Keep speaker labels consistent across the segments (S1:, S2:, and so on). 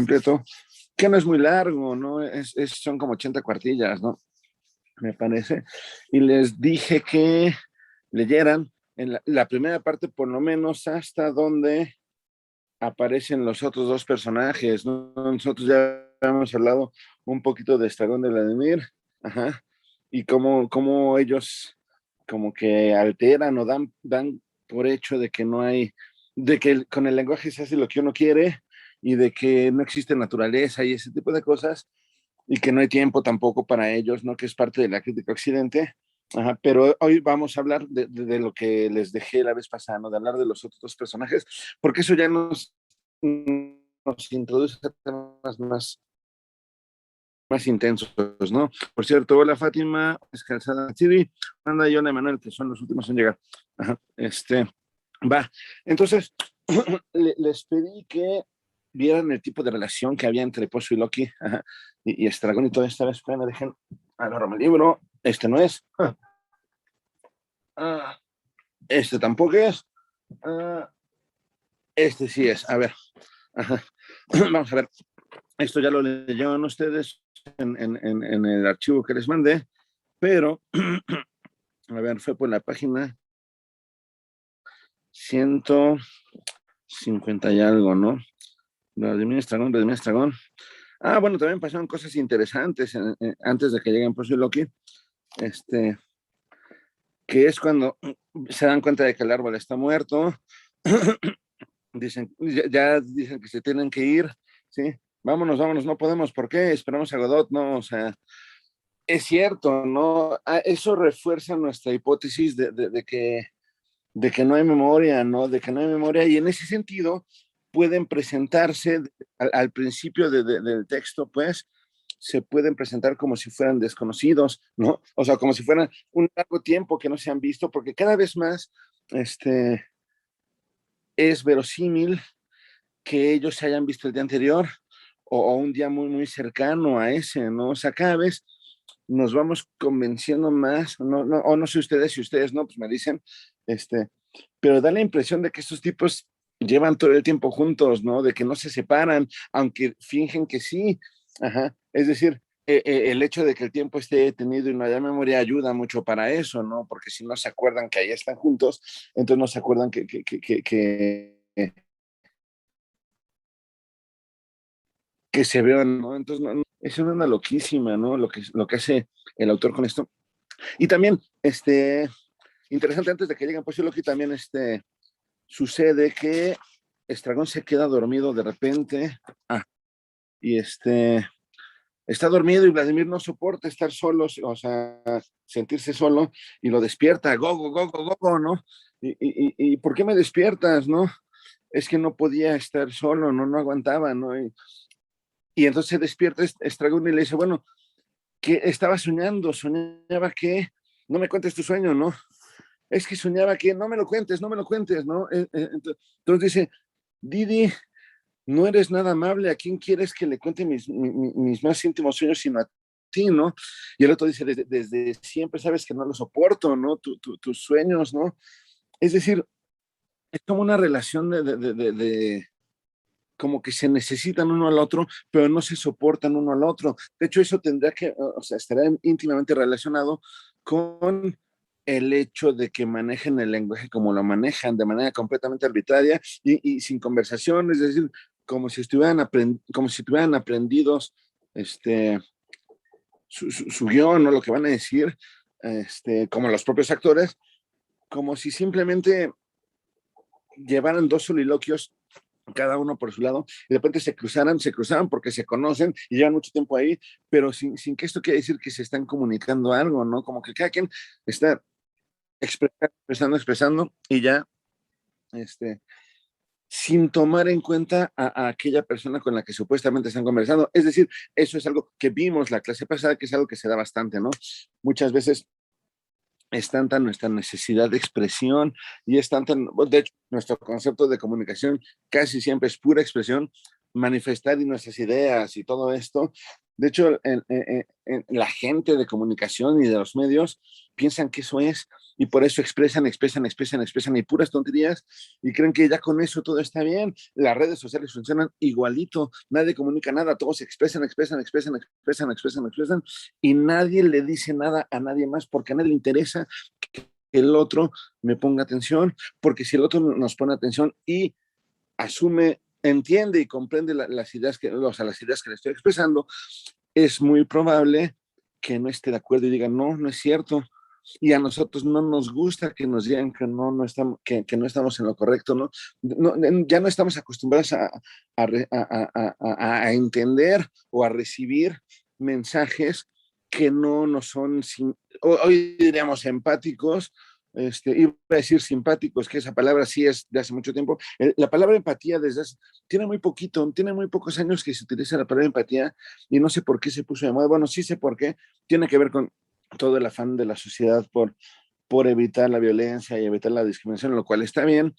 S1: completo, que no es muy largo, ¿no? Son como 80 cuartillas, ¿no? Me parece. Y les dije que leyeran en la primera parte, por lo menos, hasta donde aparecen los otros dos personajes, ¿no? Nosotros ya hemos hablado un poquito de Estragón de Vladimir, ajá, y cómo ellos como que alteran o dan por hecho de que no hay, de que con el lenguaje se hace lo que uno quiere y de que no existe naturaleza y ese tipo de cosas y que no hay tiempo tampoco para ellos, ¿no? Que es parte de la crítica occidente. Ajá, pero hoy vamos a hablar de lo que les dejé la vez pasada, ¿no? De hablar de los otros dos personajes, porque eso ya nos introduce a temas más intensos, ¿no? Por cierto, hola Fátima, Escalzada Siri, Anda y hola Emanuel, que son los últimos en llegar. Ajá, va. Entonces, les pedí que vieran el tipo de relación que había entre Pozo y Loki, ajá, y Estragón y toda esta vez. Me dejen, agarro el libro, este no es, este tampoco es, este sí es, a ver, ajá. Vamos a ver, esto ya lo leyeron ustedes en el archivo que les mandé, pero, a ver, fue por la página 150 y algo, ¿no? Vladimir Estragón. Ah, bueno, también pasaron cosas interesantes antes de que lleguen Pozo y Loki, que es cuando se dan cuenta de que el árbol está muerto, dicen, ya dicen que se tienen que ir, ¿sí? Vámonos, no podemos, ¿por qué? Esperamos a Godot, no, o sea, es cierto, ¿no? Eso refuerza nuestra hipótesis de que no hay memoria, ¿no? De que no hay memoria, y en ese sentido pueden presentarse al principio del texto, pues, se pueden presentar como si fueran desconocidos, ¿no? O sea, como si fueran un largo tiempo que no se han visto, porque cada vez más, es verosímil que ellos se hayan visto el día anterior o un día muy, muy cercano a ese, ¿no? O sea, cada vez nos vamos convenciendo más, o no sé ustedes, si ustedes no, pues me dicen, pero da la impresión de que estos tipos llevan todo el tiempo juntos, ¿no? De que no se separan, aunque fingen que sí, ajá, es decir, el hecho de que el tiempo esté detenido y no haya memoria ayuda mucho para eso, ¿no? Porque si no se acuerdan que ahí están juntos, entonces no se acuerdan que se vean, ¿no? Entonces, es una loquísima, ¿no? Lo que hace el autor con esto. Y también, interesante, antes de que lleguen, pues yo lo que también, sucede que Estragón se queda dormido de repente, y está dormido y Vladimir no soporta estar solo, o sea, sentirse solo, y lo despierta, go, ¿no? Y ¿por qué me despiertas, no? Es que no podía estar solo, no aguantaba, ¿no? Y entonces se despierta Estragón y le dice, bueno, que estaba soñaba que, no me cuentes tu sueño, ¿no? Es que soñaba que, no me lo cuentes, ¿no? Entonces dice, Didi, no eres nada amable, ¿a quién quieres que le cuente mis más íntimos sueños sino a ti, ¿no? Y el otro dice, desde siempre sabes que no lo soporto, ¿no? Tus sueños, ¿no? Es decir, es como una relación como que se necesitan uno al otro, pero no se soportan uno al otro. De hecho, eso tendría que, o sea, estará íntimamente relacionado con el hecho de que manejen el lenguaje como lo manejan, de manera completamente arbitraria y sin conversación, es decir, como si tuvieran aprendidos su guión o lo que van a decir, como los propios actores, como si simplemente llevaran dos soliloquios cada uno por su lado, y de repente se cruzaran porque se conocen y llevan mucho tiempo ahí, pero sin que esto quiera decir que se están comunicando algo, ¿no? Como que cada quien está expresando, y ya, sin tomar en cuenta a aquella persona con la que supuestamente están conversando. Es decir, eso es algo que vimos la clase pasada, que es algo que se da bastante, ¿no? Muchas veces es tanta nuestra necesidad de expresión y es tanta, de hecho, nuestro concepto de comunicación casi siempre es pura expresión, manifestar nuestras ideas y todo esto, De hecho, la gente de comunicación y de los medios piensan que eso es, y por eso expresan y puras tonterías, y creen que ya con eso todo está bien. Las redes sociales funcionan igualito, nadie comunica nada, todos expresan, y nadie le dice nada a nadie más, porque a nadie le interesa que el otro me ponga atención, porque si el otro nos pone atención y asume, entiende y comprende las ideas las ideas que le estoy expresando, es muy probable que no esté de acuerdo y diga, no, no es cierto. Y a nosotros no nos gusta que nos digan que no estamos, que no estamos en lo correcto, ¿no? No, ya no estamos acostumbrados a entender o a recibir mensajes que no nos son, hoy diríamos, empáticos. Iba a decir simpáticos, que esa palabra sí es de hace mucho tiempo. La palabra empatía tiene muy pocos años que se utiliza la palabra empatía, y no sé por qué se puso de moda. Bueno, sí sé por qué. Tiene que ver con todo el afán de la sociedad por evitar la violencia y evitar la discriminación, lo cual está bien,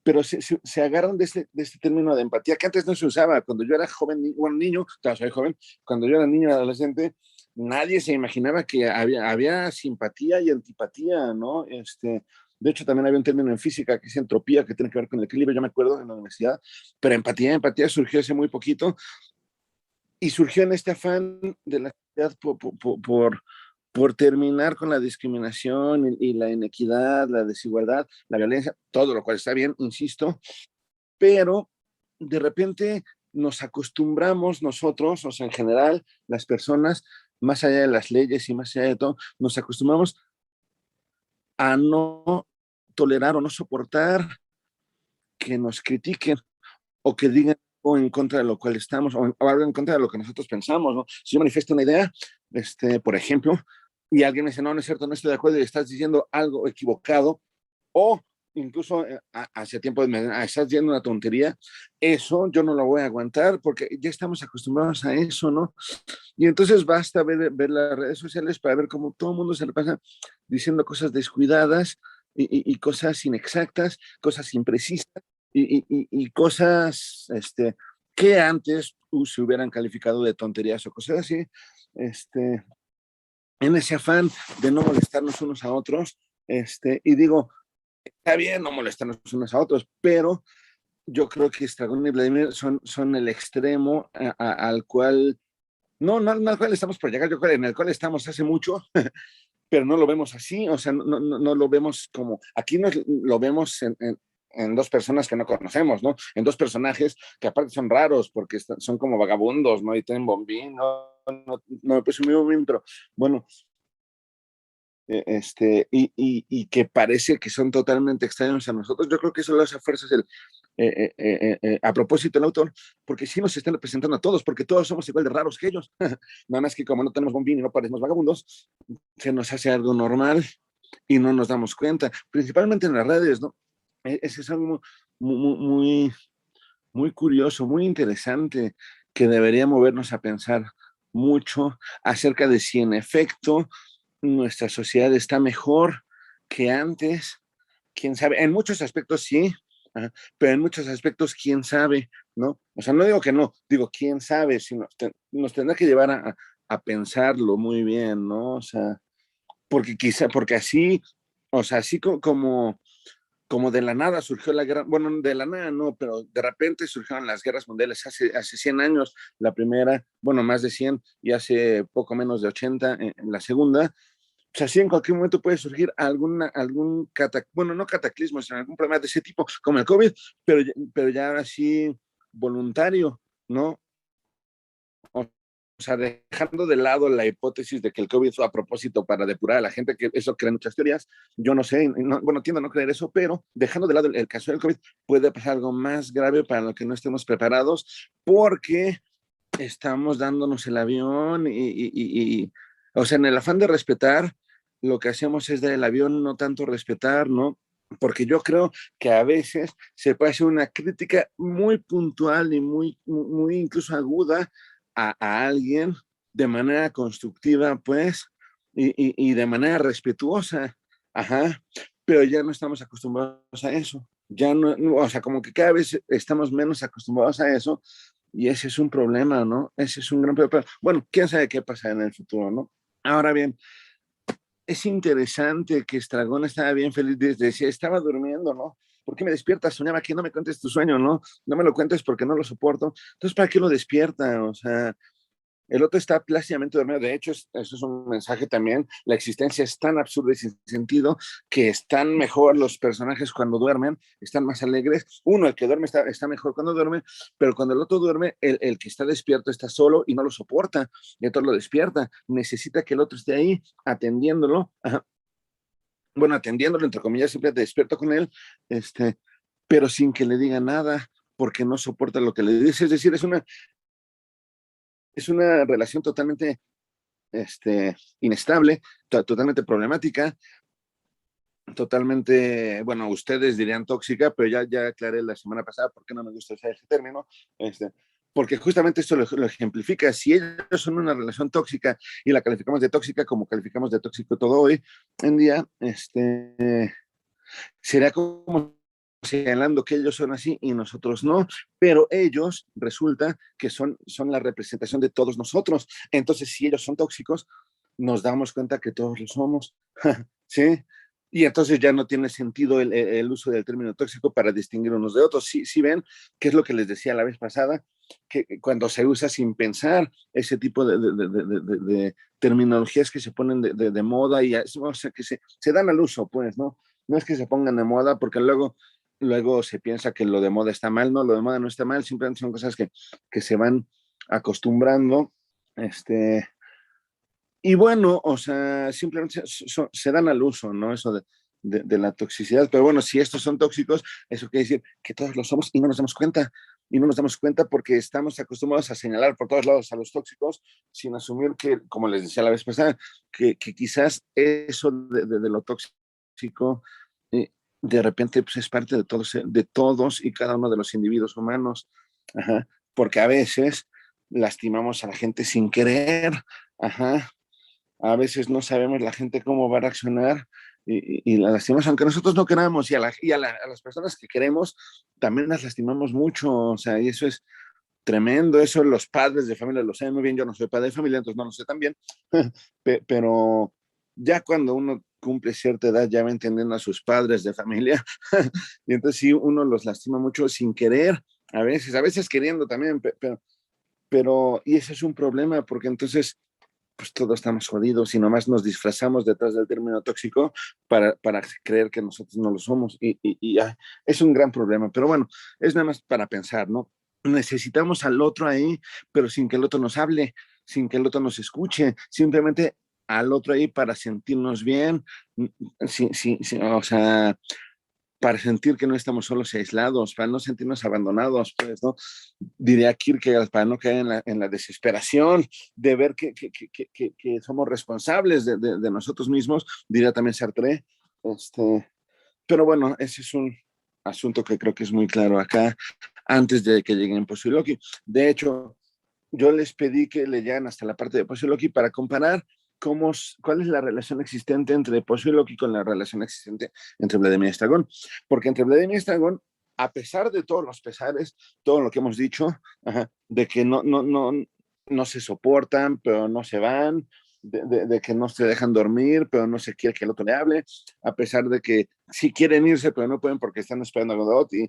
S1: pero se agarran de este término de empatía que antes no se usaba. Cuando yo era joven, bueno, niño, todavía soy joven, cuando yo era niño y adolescente, nadie se imaginaba que había simpatía y antipatía, ¿no? De hecho, también había un término en física que es entropía, que tiene que ver con el equilibrio, yo me acuerdo en la universidad, pero empatía surgió hace muy poquito, y surgió en este afán de la sociedad por terminar con la discriminación y la inequidad, la desigualdad, la violencia, todo lo cual está bien, insisto, pero de repente nos acostumbramos nosotros, o sea, en general, las personas, más allá de las leyes y más allá de todo, nos acostumbramos a no tolerar o no soportar que nos critiquen o que digan o en contra de lo cual estamos, o algo en contra de lo que nosotros pensamos, ¿no? Si yo manifiesto una idea, por ejemplo, y alguien me dice, no, no es cierto, no estoy de acuerdo, y estás diciendo algo equivocado, o incluso hace tiempo estás diciendo una tontería, eso yo no lo voy a aguantar, porque ya estamos acostumbrados a eso, ¿no? Y entonces basta ver las redes sociales para ver cómo todo el mundo se le pasa diciendo cosas descuidadas y cosas inexactas, cosas imprecisas, y cosas que antes se hubieran calificado de tonterías o cosas así, en ese afán de no molestarnos unos a otros. Y digo, está bien no molestarnos unos a otros, pero yo creo que Estragón y Vladimir son el extremo al cual, no al cual estamos por llegar, yo creo en el cual estamos hace mucho, pero no lo vemos así, o sea, no lo vemos como, aquí lo vemos en dos personas que no conocemos, ¿no? En dos personajes que aparte son raros porque son como vagabundos, ¿no? Y tienen bombín, no me puse muy bombín, pero bueno, y que parece que son totalmente extraños a nosotros. Yo creo que eso lo hace a fuerzas a propósito el autor, porque sí nos están representando a todos, porque todos somos igual de raros que ellos. Nada más que como no tenemos bombín y no parecemos vagabundos, se nos hace algo normal y no nos damos cuenta, principalmente en las redes, ¿no? Ese es algo muy, muy curioso, muy interesante, que debería movernos a pensar mucho acerca de si en efecto nuestra sociedad está mejor que antes, quién sabe, en muchos aspectos sí, pero en muchos aspectos quién sabe, ¿no? O sea, no digo que no, digo quién sabe, si nos tendrá que llevar a pensarlo muy bien, ¿no? O sea, porque así, o sea, así como de la nada surgió la guerra, bueno, de la nada no, pero de repente surgieron las guerras mundiales hace 100 años, la primera, bueno, más de 100, y hace poco menos de 80, la segunda. O sea, sí, en cualquier momento puede surgir bueno, no cataclismo, sino algún problema de ese tipo, como el COVID, pero ya así voluntario, ¿no? O sea, dejando de lado la hipótesis de que el COVID fue a propósito para depurar a la gente, que eso creen muchas teorías, yo no sé, bueno, tiendo a no creer eso, pero dejando de lado el caso del COVID, puede pasar algo más grave para lo que no estemos preparados, porque estamos dándonos el avión o sea, en el afán de respetar, lo que hacemos es dar el avión, no tanto respetar, ¿no? Porque yo creo que a veces se puede hacer una crítica muy puntual y muy incluso aguda a alguien de manera constructiva, pues, y de manera respetuosa, ajá, pero ya no estamos acostumbrados a eso, ya no, o sea, como que cada vez estamos menos acostumbrados a eso, Y ese es un problema, ¿no? Ese es un gran problema. Bueno, quién sabe qué pasa en el futuro, ¿no? Ahora bien, es interesante que Estragón estaba bien feliz, decía, estaba durmiendo, ¿no? ¿Por qué me despiertas? Soñaba que no me cuentes tu sueño, ¿no? No me lo cuentes porque no lo soporto. Entonces, ¿para qué lo despierta? O sea, el otro está plácidamente dormido. De hecho, eso es un mensaje también. La existencia es tan absurda y sin sentido que están mejor los personajes cuando duermen, están más alegres. Uno, el que duerme, está mejor cuando duerme, pero cuando el otro duerme, el que está despierto está solo y no lo soporta. Y entonces lo despierta. Necesita que el otro esté ahí atendiéndolo. Ajá. Bueno, atendiéndolo, entre comillas, siempre despierto con él, pero sin que le diga nada, porque no soporta lo que le dice. Es decir, es una relación totalmente inestable, totalmente problemática, totalmente, bueno, ustedes dirían tóxica, pero ya aclaré la semana pasada por qué no me gusta usar ese término, porque justamente esto lo ejemplifica. Si ellos son una relación tóxica y la calificamos de tóxica como calificamos de tóxico todo hoy en día, será como señalando que ellos son así y nosotros no, pero ellos resulta que son la representación de todos nosotros. Entonces, si ellos son tóxicos, nos damos cuenta que todos lo somos, ¿sí? Y entonces ya no tiene sentido el uso del término tóxico para distinguir unos de otros. Sí, sí ven, que es lo que les decía la vez pasada, que cuando se usa sin pensar ese tipo de terminologías que se ponen de moda y o sea, que se dan al uso, pues, ¿no? No es que se pongan de moda, porque luego se piensa que lo de moda está mal, no, lo de moda no está mal, simplemente son cosas que se van acostumbrando, y bueno, o sea, simplemente se dan al uso, ¿no? Eso de la toxicidad, pero bueno, si estos son tóxicos, eso quiere decir que todos lo somos y no nos damos cuenta, y no nos damos cuenta porque estamos acostumbrados a señalar por todos lados a los tóxicos, sin asumir que, como les decía la vez pasada, que quizás eso de lo tóxico, de repente pues, es parte de todos y cada uno de los individuos humanos. Ajá, porque a veces lastimamos a la gente sin querer. Ajá, a veces no sabemos la gente cómo va a reaccionar y la lastimamos, aunque nosotros no queramos, y a las personas que queremos también las lastimamos mucho, o sea, y eso es tremendo. Eso los padres de familia lo saben muy bien. Yo no soy padre de familia, entonces no lo sé tan bien, pero ya cuando uno cumple cierta edad ya va entendiendo a sus padres de familia, y entonces sí, uno los lastima mucho sin querer, a veces queriendo también, y ese es un problema, porque entonces pues todos estamos jodidos y nomás nos disfrazamos detrás del término tóxico para creer que nosotros no lo somos. Es un gran problema, pero bueno, es nada más para pensar, ¿no? Necesitamos al otro ahí, pero sin que el otro nos hable, sin que el otro nos escuche, simplemente al otro ahí para sentirnos bien, sí, sí, sí, o sea, para sentir que no estamos solos y aislados, para no sentirnos abandonados, pues, ¿no? Diría Kierkegaard, para no caer en la desesperación de ver que somos responsables de nosotros mismos, diría también Sartre. Pero bueno, ese es un asunto que creo que es muy claro acá, antes de que lleguen Posiloqui. De hecho, yo les pedí que leyeran hasta la parte de Posiloqui para comparar cuál es la relación existente entre Posiloqui con la relación existente entre Vladimir y Estragón. Porque entre Vladimir y Estragón, a pesar de todos los pesares, todo lo que hemos dicho, ajá, de que no se soportan, pero no se van, de que no se dejan dormir, pero no se quiere que el otro le hable, a pesar de que sí quieren irse, pero no pueden porque están esperando a Godot, y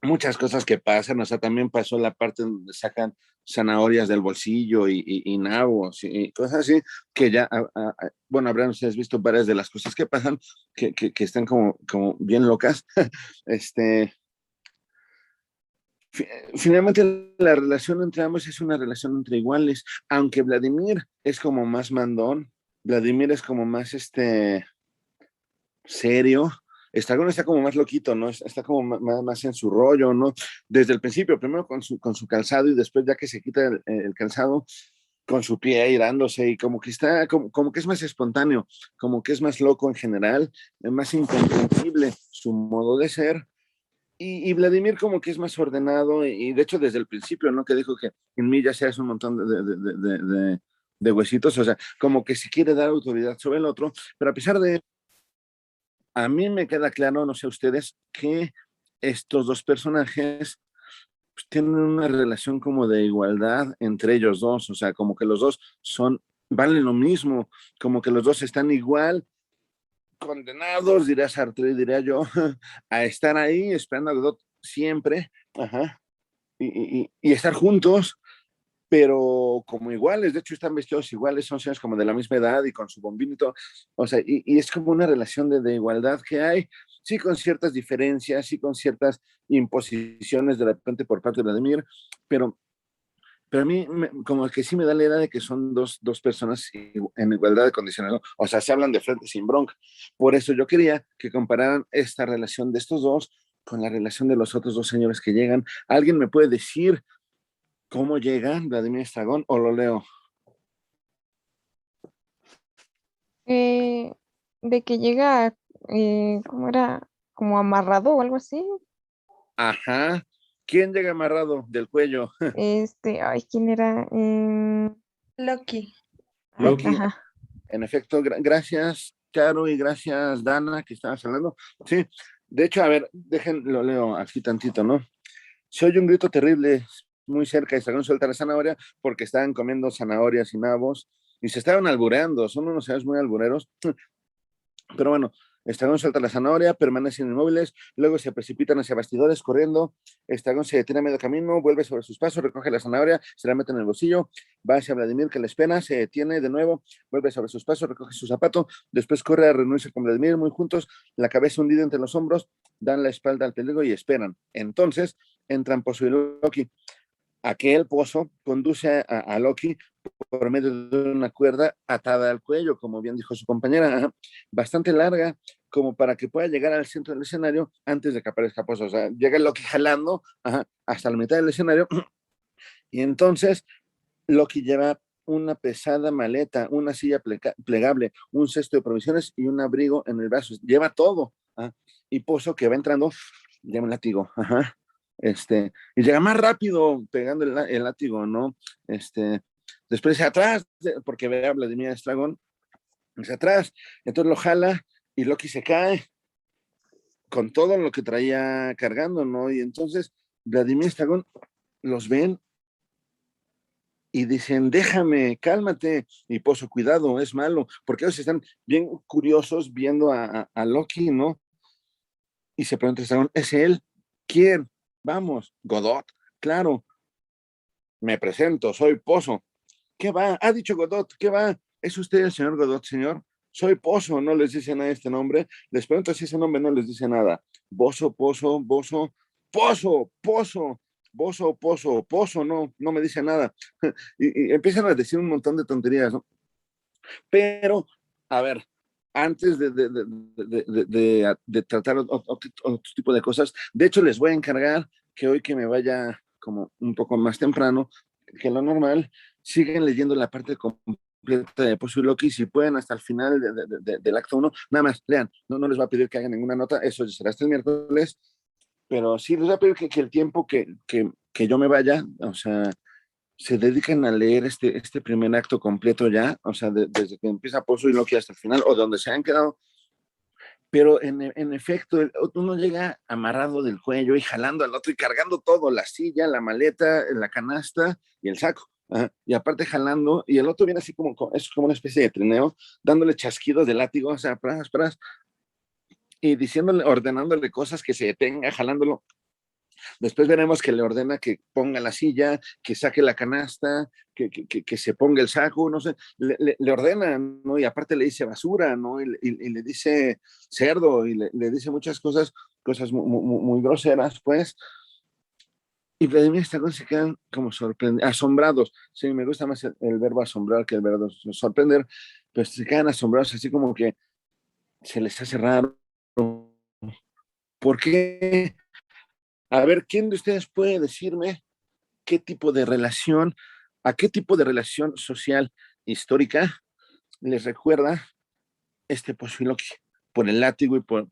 S1: muchas cosas que pasan. O sea, también pasó la parte donde sacan zanahorias del bolsillo y nabos y cosas así, que ya, bueno, habrán ustedes visto varias de las cosas que pasan, que están como bien locas. este, Finalmente la relación entre ambos es una relación entre iguales, aunque Vladimir es como más mandón, Vladimir es como más serio. Estragón está como más loquito, ¿no? Está como más en su rollo, ¿no? Desde el principio, primero con su calzado y después ya que se quita el calzado, con su pie ahí dándose y como que está, como que es más espontáneo, como que es más loco en general, es más incomprensible su modo de ser. Y Vladimir como que es más ordenado y de hecho desde el principio, ¿no? Que dijo que en mí ya se hace un montón de huesitos, o sea, como que si quiere dar autoridad sobre el otro, pero a pesar de a mí me queda claro, no sé ustedes, que estos dos personajes pues, tienen una relación como de igualdad entre ellos dos, o sea, como que los dos valen lo mismo, como que los dos están igual condenados, diría Sartre, diría yo, a estar ahí esperando a Godot siempre, ajá, y estar juntos, pero como iguales, de hecho están vestidos iguales, son señores como de la misma edad y con su bombinito, o sea, y es como una relación de igualdad que hay, sí con ciertas diferencias, sí con ciertas imposiciones de repente por parte de Vladimir, pero a mí como que sí me da la idea de que son dos personas en igualdad de condiciones, ¿no? O sea, se hablan de frente sin bronca. Por eso yo quería que compararan esta relación de estos dos con la relación de los otros dos señores que llegan. ¿Alguien me puede decir cómo llega Vladimir Estragón o lo leo?
S2: Eh, de que llega, ¿cómo era? Como amarrado o algo así.
S1: Ajá. ¿Quién llega amarrado del cuello?
S2: Ay, ¿quién era?
S3: Loki.
S1: Loki.
S2: Ajá.
S1: En efecto, gracias, Caro, y gracias, Dana, que estabas hablando. Sí, de hecho, a ver, lo leo aquí tantito, ¿no? Se oye un grito terrible muy cerca y Estragón suelta la zanahoria porque estaban comiendo zanahorias y nabos y se estaban albureando, son unos señores muy albureros. Pero bueno, Estragón suelta la zanahoria, permanecen inmóviles, luego se precipitan hacia bastidores corriendo. Estragón se detiene a medio camino, vuelve sobre sus pasos, recoge la zanahoria, se la mete en el bolsillo, va hacia Vladimir que le espera, se detiene de nuevo, vuelve sobre sus pasos, recoge su zapato, después corre a reunirse con Vladimir muy juntos, la cabeza hundida entre los hombros, dan la espalda al peligro y esperan. Entonces entran Pozo y Loki. Aquel pozo conduce a Loki por medio de una cuerda atada al cuello, como bien dijo su compañera, bastante larga, como para que pueda llegar al centro del escenario antes de que aparezca Pozo. O sea, llega Loki jalando hasta la mitad del escenario y entonces Loki lleva una pesada maleta, una silla plegable, un cesto de provisiones y un abrigo en el brazo. Lleva todo. Y Pozo que va entrando, lleva un látigo. Y llega más rápido pegando el látigo, ¿no? Después dice atrás, porque ve a Vladimir Estragón, dice atrás, entonces lo jala y Loki se cae con todo lo que traía cargando, ¿no? Y entonces Vladimir Estragón los ven y dicen, déjame, cálmate, y Pozo, cuidado, es malo, porque ellos están bien curiosos viendo a Loki, ¿no? Y se preguntan, ¿es él? ¿Quién? Vamos, Godot, claro, me presento, soy Pozo. ¿Qué va? Ha dicho Godot, ¿qué va? ¿Es usted el señor Godot, señor? Soy Pozo, no les dice nada este nombre. Les pregunto si ese nombre no les dice nada. Bozo, Pozo, Bozo, Pozo, Pozo, Bozo, Pozo, Pozo, no me dice nada. Y empiezan a decir un montón de tonterías, ¿no? Pero, a ver, antes de tratar otro tipo de cosas, de hecho les voy a encargar que hoy que me vaya como un poco más temprano que lo normal, siguen leyendo la parte completa de Pozo y Loki, si pueden hasta el final del acto uno, nada más, lean, no les va a pedir que hagan ninguna nota, eso será hasta el miércoles, pero sí les va a pedir que el tiempo que yo me vaya, o sea, se dedican a leer este primer acto completo ya, o sea, desde que empieza Pozo y Loki hasta el final, o donde se han quedado, pero en efecto, uno llega amarrado del cuello y jalando al otro y cargando todo, la silla, la maleta, la canasta y el saco. Y aparte jalando, y el otro viene así es como una especie de trineo, dándole chasquidos de látigo, o sea, pras, y diciéndole, ordenándole cosas que se detenga, jalándolo. Después veremos que le ordena que ponga la silla, que saque la canasta, que se ponga el saco, no sé, le ordena, ¿no? Y aparte le dice basura, ¿no? Y le dice cerdo, y le dice muchas cosas muy groseras, pues. Y Vladimir Stagón se quedan como asombrados. Sí, me gusta más el verbo asombrar que el verbo sorprender, pues se quedan asombrados, así como que se les hace raro. ¿Por qué? A ver, ¿quién de ustedes puede decirme qué tipo de relación, a qué tipo de relación social histórica les recuerda este Pozuiloqui por el látigo y por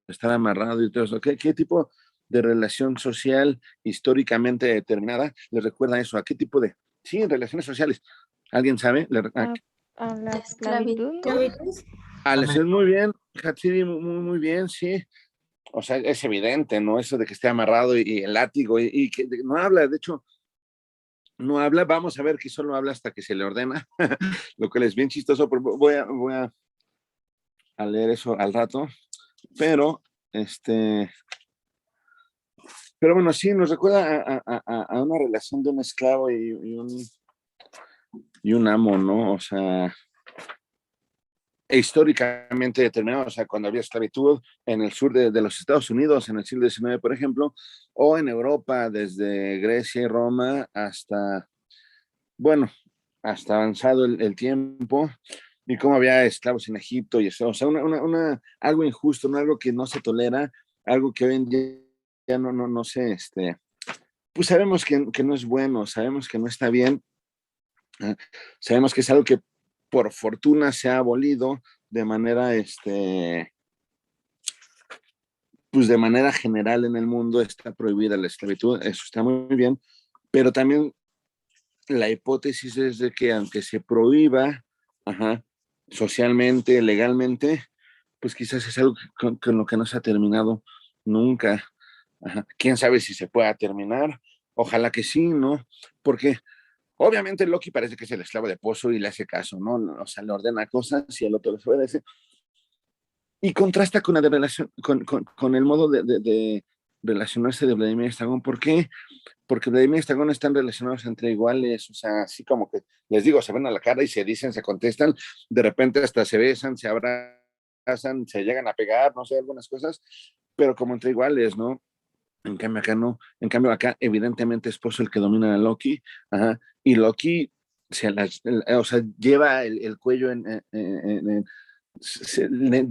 S1: estar amarrado y todo eso? ¿Qué tipo de relación social históricamente determinada les recuerda eso? ¿A qué tipo de, sí, relaciones sociales? ¿Alguien sabe?
S2: A la
S3: Esclavitud.
S2: esclavitud, ¿no?
S1: Alex, es muy bien, Hatsiri, muy bien, sí. o sea, es evidente, ¿no? Eso de que esté amarrado y el látigo y que no habla, de hecho, no habla, vamos a ver que solo habla hasta que se le ordena, lo cual es bien chistoso, pero a leer eso al rato, pero este, pero bueno, sí, nos recuerda a una relación de un esclavo y un amo, ¿no? O sea, históricamente determinado, o sea, cuando había esclavitud en el sur de los Estados Unidos, en el siglo XIX, por ejemplo, o en Europa, desde Grecia y Roma hasta, bueno, hasta avanzado el tiempo, y cómo había esclavos en Egipto y eso, o sea, algo injusto, ¿no? Algo que no se tolera, algo que hoy en día ya no sé, pues sabemos que no es bueno, sabemos que no está bien, ¿eh? Sabemos que es algo que por fortuna se ha abolido de manera, pues de manera general en el mundo está prohibida la esclavitud, eso está muy bien, pero también la hipótesis es de que aunque se prohíba, ajá, socialmente, legalmente, pues quizás es algo con lo que no se ha terminado nunca. Ajá. ¿Quién sabe si se pueda terminar? Ojalá que sí, ¿no? Porque obviamente Loki parece que es el esclavo de Pozo y le hace caso, ¿no? O sea, le ordena cosas y el otro les obedece. Y contrasta con, la de relación, con el modo de relacionarse de Vladimir Stragón. ¿Por qué? Porque Vladimir y Stragón están relacionados entre iguales, o sea, así como que, les digo, se ven a la cara y se dicen, se contestan, de repente hasta se besan, se abrazan, se llegan a pegar, no sé, algunas cosas, pero como entre iguales, ¿no? En cambio acá no, en cambio acá evidentemente es Pozo el que domina a Loki, ajá, y Loki o sea, lleva el cuello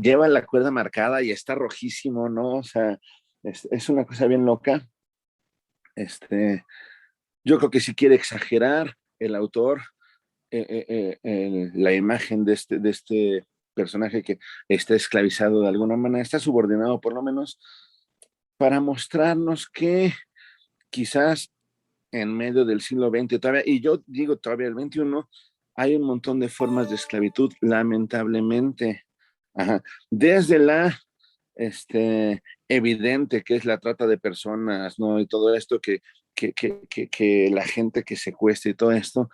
S1: lleva la cuerda marcada y está rojísimo, ¿no? O sea, es una cosa bien loca. Yo creo que si quiere exagerar el autor la imagen de este personaje que está esclavizado de alguna manera, está subordinado por lo menos para mostrarnos que quizás en medio del siglo XX todavía, y yo digo todavía el XXI, hay un montón de formas de esclavitud, lamentablemente. Ajá. Desde la evidente que es la trata de personas, ¿no? Y todo esto que la gente que secuestra y todo esto,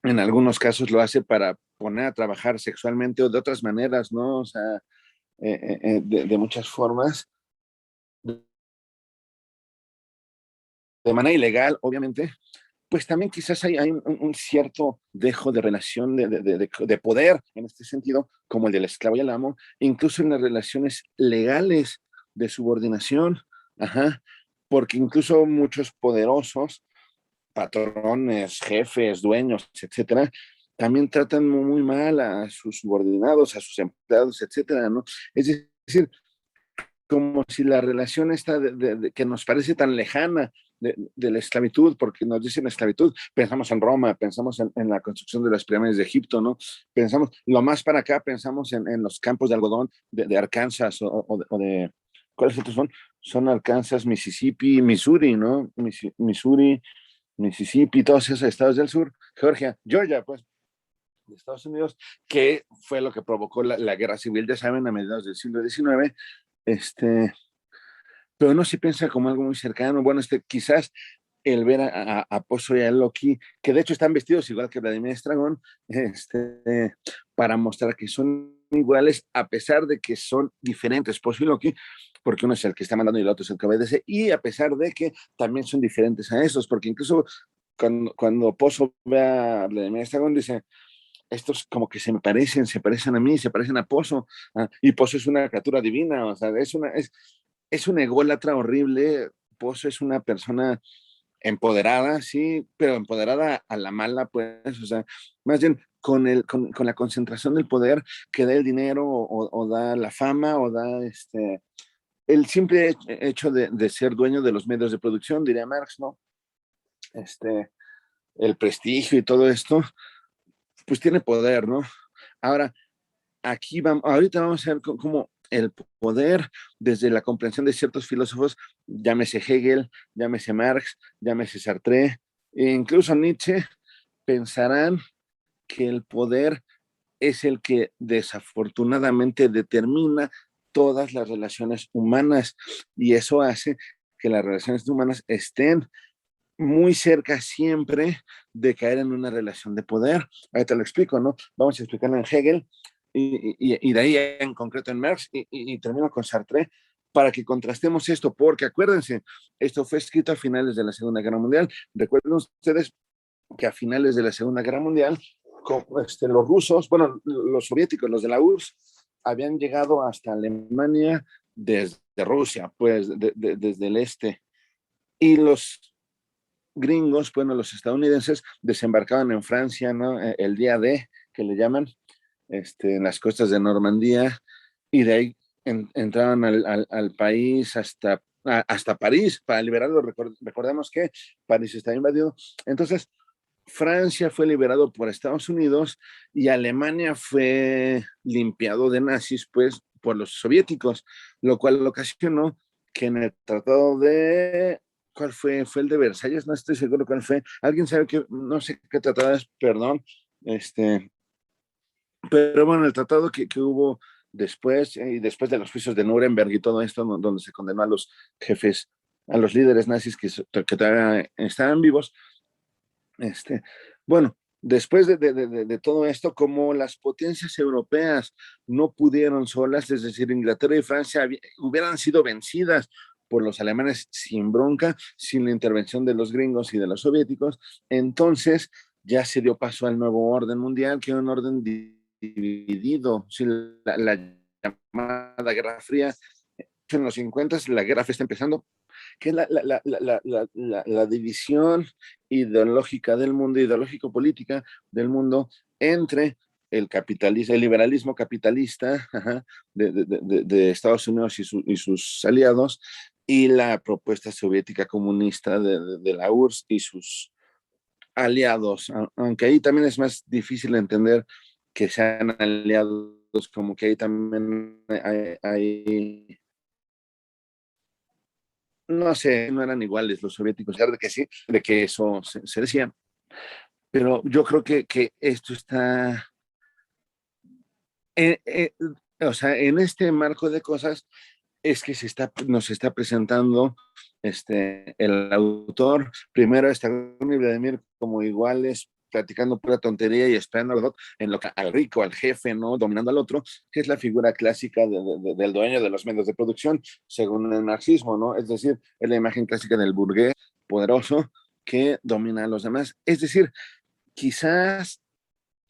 S1: en algunos casos lo hace para poner a trabajar sexualmente o de otras maneras, ¿no? O sea, de muchas formas, de manera ilegal, obviamente, pues también quizás hay un cierto dejo de relación de poder en este sentido, como el del esclavo y el amo, incluso en las relaciones legales de subordinación, ajá, porque incluso muchos poderosos, patrones, jefes, dueños, etcétera, también tratan muy mal a sus subordinados, a sus empleados, etcétera, ¿no? Es decir, como si la relación esta que nos parece tan lejana de la esclavitud, porque nos dicen esclavitud, pensamos en Roma, pensamos en la construcción de las pirámides de Egipto, ¿no? Pensamos, lo más para acá, pensamos en los campos de algodón de Arkansas ¿cuáles otros son? Son Arkansas, Mississippi, Missouri, ¿no? Missouri, Mississippi, todos esos estados del sur, Georgia, pues, de Estados Unidos, que fue lo que provocó la guerra civil, ya saben, a mediados del siglo XIX, este, pero no se piensa como algo muy cercano. Bueno, quizás el ver a Pozo y a Loki, que de hecho están vestidos igual que Vladimir Estragón, para mostrar que son iguales a pesar de que son diferentes Pozo y Loki, porque uno es el que está mandando y el otro es el que obedece, y a pesar de que también son diferentes a esos, porque incluso cuando Pozo ve a Vladimir Estragón dice, estos como que se parecen a mí, se parecen a Pozo, y Pozo es una criatura divina, o sea, es un ególatra horrible. Pozo es una persona empoderada, sí, pero empoderada a la mala, pues, o sea, más bien con la concentración del poder que da el dinero o da la fama o da el simple hecho de ser dueño de los medios de producción, diría Marx, ¿no? El prestigio y todo esto, pues tiene poder, ¿no? Ahora, ahorita vamos a ver cómo el poder, desde la comprensión de ciertos filósofos, llámese Hegel, llámese Marx, llámese Sartre, e incluso Nietzsche, pensarán que el poder es el que desafortunadamente determina todas las relaciones humanas, y eso hace que las relaciones humanas estén muy cerca siempre de caer en una relación de poder. Ahí te lo explico, ¿no? Vamos a explicarlo en Hegel y de ahí en concreto en Marx y termino con Sartre para que contrastemos esto, porque acuérdense, esto fue escrito a finales de la Segunda Guerra Mundial. Recuerden ustedes que a finales de la Segunda Guerra Mundial, los rusos, bueno, los soviéticos, los de la URSS, habían llegado hasta Alemania desde Rusia, pues desde el este. Y los gringos, bueno, los estadounidenses desembarcaban en Francia, ¿no? El día D, que le llaman, en las costas de Normandía, y de ahí entraron al país hasta París para liberarlo. Recordemos que París está invadido. Entonces, Francia fue liberado por Estados Unidos y Alemania fue limpiado de nazis, pues, por los soviéticos, lo cual ocasionó que en el tratado de... ¿Cuál fue? ¿Fue el de Versalles? No estoy seguro cuál fue. ¿Alguien sabe qué? No sé qué tratado es, perdón. Pero bueno, el tratado que hubo después, y después de los juicios de Nuremberg y todo esto, donde se condenó a los jefes, a los líderes nazis que todavía estaban vivos, bueno, después de todo esto, como las potencias europeas no pudieron solas, es decir, Inglaterra y Francia hubieran sido vencidas por los alemanes sin bronca, sin la intervención de los gringos y de los soviéticos, entonces ya se dio paso al nuevo orden mundial, que era un orden dividido, sí, la llamada Guerra Fría. En los 50 la Guerra Fría está empezando, que es la división ideológica del mundo, ideológico-política del mundo entre el capitalismo, el liberalismo capitalista, ajá, de Estados Unidos y sus aliados, y la propuesta soviética comunista de la URSS y sus aliados, aunque ahí también es más difícil entender que sean aliados, como que ahí también hay no sé, no eran iguales los soviéticos, a pesar de que sí, de que eso se decía, pero yo creo que esto está, eh, eh, o sea, en este marco de cosas es que nos está presentando el autor, primero está y Vladimir como iguales, platicando pura tontería y esperando en lo que al rico, al jefe, ¿no? Dominando al otro, que es la figura clásica del dueño de los medios de producción, según el marxismo, ¿no? Es decir, es la imagen clásica del burgués poderoso que domina a los demás. Es decir, quizás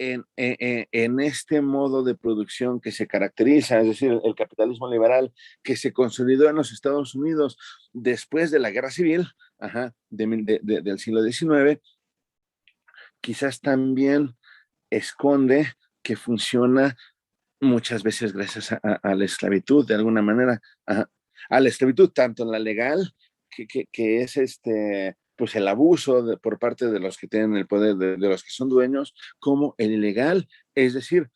S1: en este modo de producción que se caracteriza, es decir, el capitalismo liberal que se consolidó en los Estados Unidos después de la Guerra Civil, ajá, del siglo XIX, quizás también esconde que funciona muchas veces gracias a la esclavitud, de alguna manera, ajá, a la esclavitud, tanto en la legal, que es pues el abuso por parte de los que tienen el poder, de los que son dueños, como el ilegal. Es decir,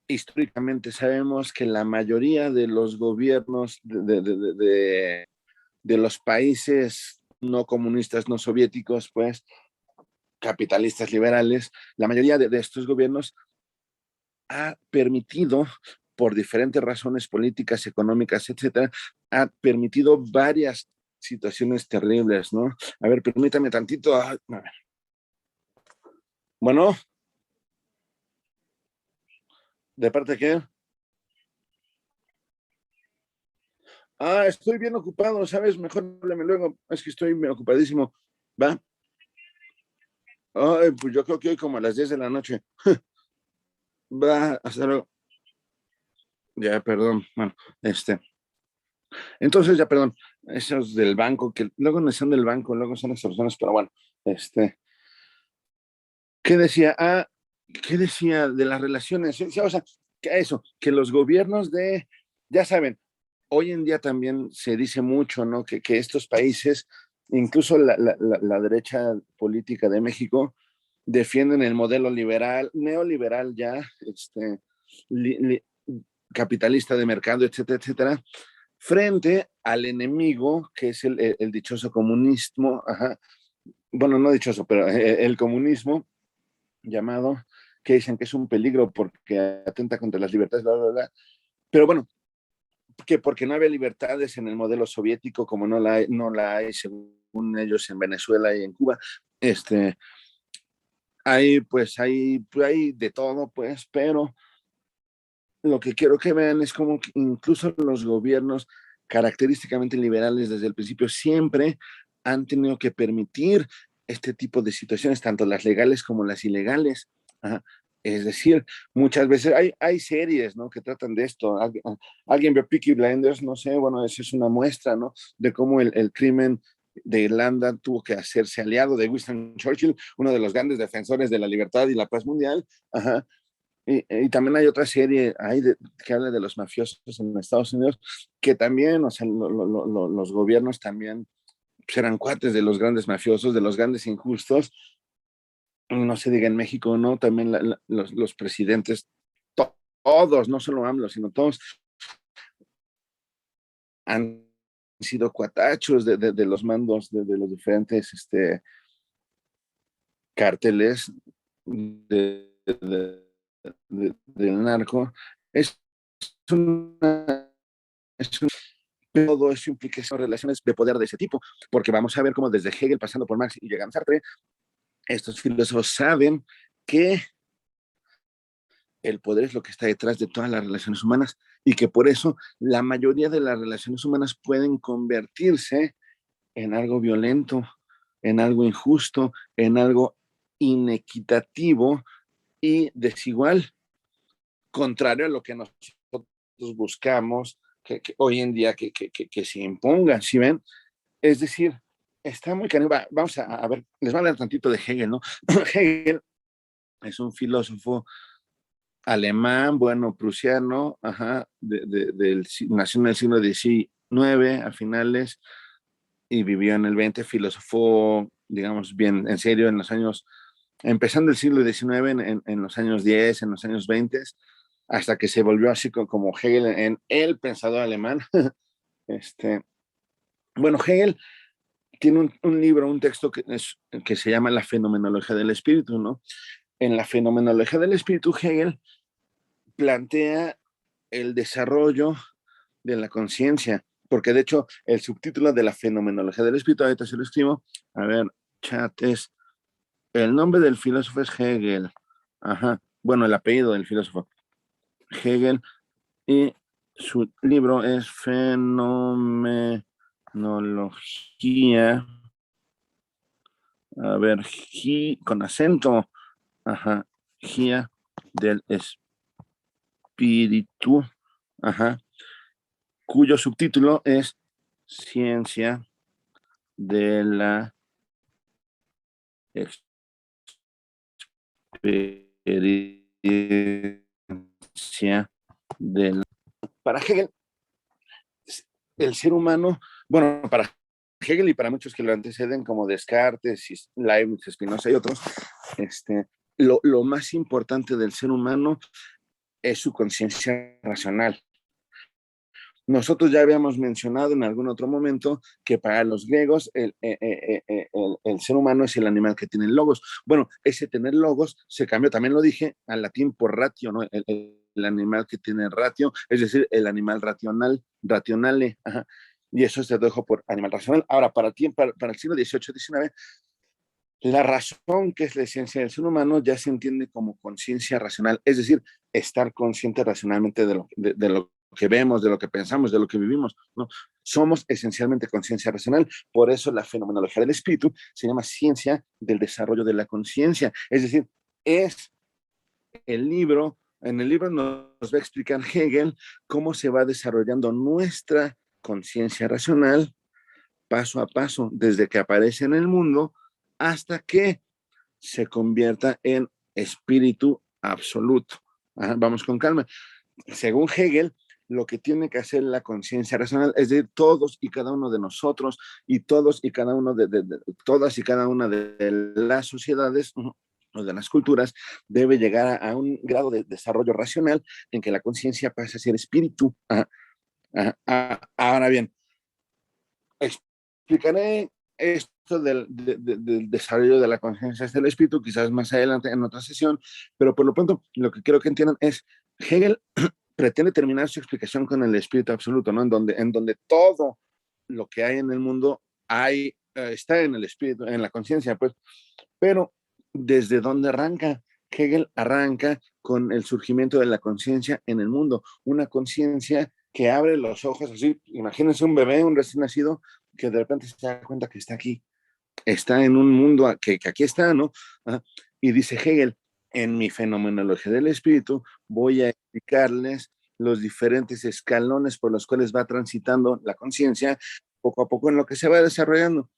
S1: históricamente sabemos que la mayoría de los gobiernos de los países no comunistas, no soviéticos, pues capitalistas liberales, la mayoría de estos gobiernos ha permitido, por diferentes razones políticas, económicas, etcétera, ha permitido varias situaciones terribles, ¿no? A ver, permítame tantito. A ver. Bueno, ¿de parte de qué? Estoy bien ocupado, ¿sabes? Mejor háblame luego. Es que estoy ocupadísimo. ¿Va? Ay, pues yo creo que hoy como a las 10 de la noche. Va, hasta luego. Ya, perdón. Bueno, entonces ya, perdón. Esos del banco, que luego no son del banco, luego son las personas, pero bueno, ¿qué decía? ¿Qué decía de las relaciones? Sí, o sea, que eso, que los gobiernos ya saben, hoy en día también se dice mucho, ¿no? Que estos países, incluso la derecha política de México, defienden el modelo liberal, neoliberal ya, li, li, capitalista de mercado, etcétera, etcétera, frente al enemigo que es el dichoso comunismo, ajá, bueno, no dichoso, pero el comunismo llamado, que dicen que es un peligro porque atenta contra las libertades, bla, bla, bla. Pero bueno, que porque no había libertades en el modelo soviético, como no la hay según ellos en Venezuela y en Cuba, hay de todo, pues, pero lo que quiero que vean es como que incluso los gobiernos característicamente liberales desde el principio siempre han tenido que permitir este tipo de situaciones, tanto las legales como las ilegales. Ajá. Es decir, muchas veces hay series, ¿no?, que tratan de esto. Alguien vio Peaky Blinders, no sé, bueno, esa es una muestra, ¿no?, de cómo el crimen de Irlanda tuvo que hacerse aliado de Winston Churchill, uno de los grandes defensores de la libertad y la paz mundial. Ajá. Y también hay otra serie que habla de los mafiosos en Estados Unidos, que también, o sea, los gobiernos también pues, eran cuates de los grandes mafiosos, de los grandes injustos. No se diga en México, ¿no? También los presidentes, todos, no solo AMLO, sino todos, han sido cuatachos de los mandos de los diferentes cárteles del narco. Es una, es un, todo eso implica relaciones de poder de ese tipo, porque vamos a ver cómo desde Hegel, pasando por Marx y llegando a Sartre, estos filósofos saben que el poder es lo que está detrás de todas las relaciones humanas y que por eso la mayoría de las relaciones humanas pueden convertirse en algo violento, en algo injusto, en algo inequitativo y desigual, contrario a lo que nosotros buscamos que hoy en día que se impongan, ¿sí ven? Es decir, está muy canijo. Vamos a ver, les voy a hablar tantito de Hegel, ¿no? Hegel es un filósofo alemán, bueno, prusiano, ajá, nació en el siglo XIX a finales y vivió en el XX, filósofo, digamos, bien en serio en los años, empezando el siglo XIX, en los años 10, en los años 20, hasta que se volvió así como Hegel en el pensador alemán. este, bueno, Hegel tiene un libro, un texto que se llama La fenomenología del espíritu, ¿no? En la fenomenología del espíritu, Hegel plantea el desarrollo de la conciencia, porque de hecho el subtítulo de la fenomenología del espíritu, ahorita se lo escribo, a ver, chat, es el nombre del filósofo es Hegel, ajá, bueno, el apellido del filósofo, Hegel, y su libro es Fenomenología, a ver, con acento, ajá, guía del espíritu, ajá, cuyo subtítulo es Ciencia de la experiencia del... Para Hegel, el ser humano, bueno, para Hegel y para muchos que lo anteceden, como Descartes, Leibniz, Spinoza y otros, lo más importante del ser humano es su conciencia racional. Nosotros ya habíamos mencionado en algún otro momento que para los griegos el ser humano es el animal que tiene logos. Bueno, ese tener logos se cambió, también lo dije, al latín por ratio, ¿no? El animal que tiene ratio, es decir, el animal rationale. Ajá. Y eso se tradujo por animal racional. Ahora, para el siglo XVIII-XIX, la razón, que es la esencia del ser humano, ya se entiende como conciencia racional, es decir, estar consciente racionalmente de lo que vemos, de lo que pensamos, de lo que vivimos, ¿no? Somos esencialmente conciencia racional, por eso la fenomenología del espíritu se llama ciencia del desarrollo de la conciencia, es decir, es en el libro nos va a explicar Hegel cómo se va desarrollando nuestra conciencia racional paso a paso, desde que aparece en el mundo hasta que se convierta en espíritu absoluto. Ajá, vamos con calma. Según Hegel, lo que tiene que hacer la conciencia racional es decir, todos y cada uno de nosotros y todos y cada uno todas y cada una de las sociedades o de las culturas debe llegar a un grado de desarrollo racional en que la conciencia pase a ser espíritu. Ajá, ajá. Ahora bien, explicaré esto del desarrollo de la conciencia del espíritu, quizás más adelante en otra sesión, pero por lo pronto lo que quiero que entiendan es Hegel pretende terminar su explicación con el espíritu absoluto, ¿no? En donde todo lo que hay en el mundo está en el espíritu, en la conciencia, pues. Pero, ¿desde dónde arranca? Hegel arranca con el surgimiento de la conciencia en el mundo, una conciencia que abre los ojos así. Imagínense un bebé, un recién nacido, que de repente se da cuenta que está aquí, está en un mundo que aquí está, ¿no? Y dice Hegel, en mi fenomenología del espíritu voy a explicarles los diferentes escalones por los cuales va transitando la conciencia poco a poco en lo que se va desarrollando.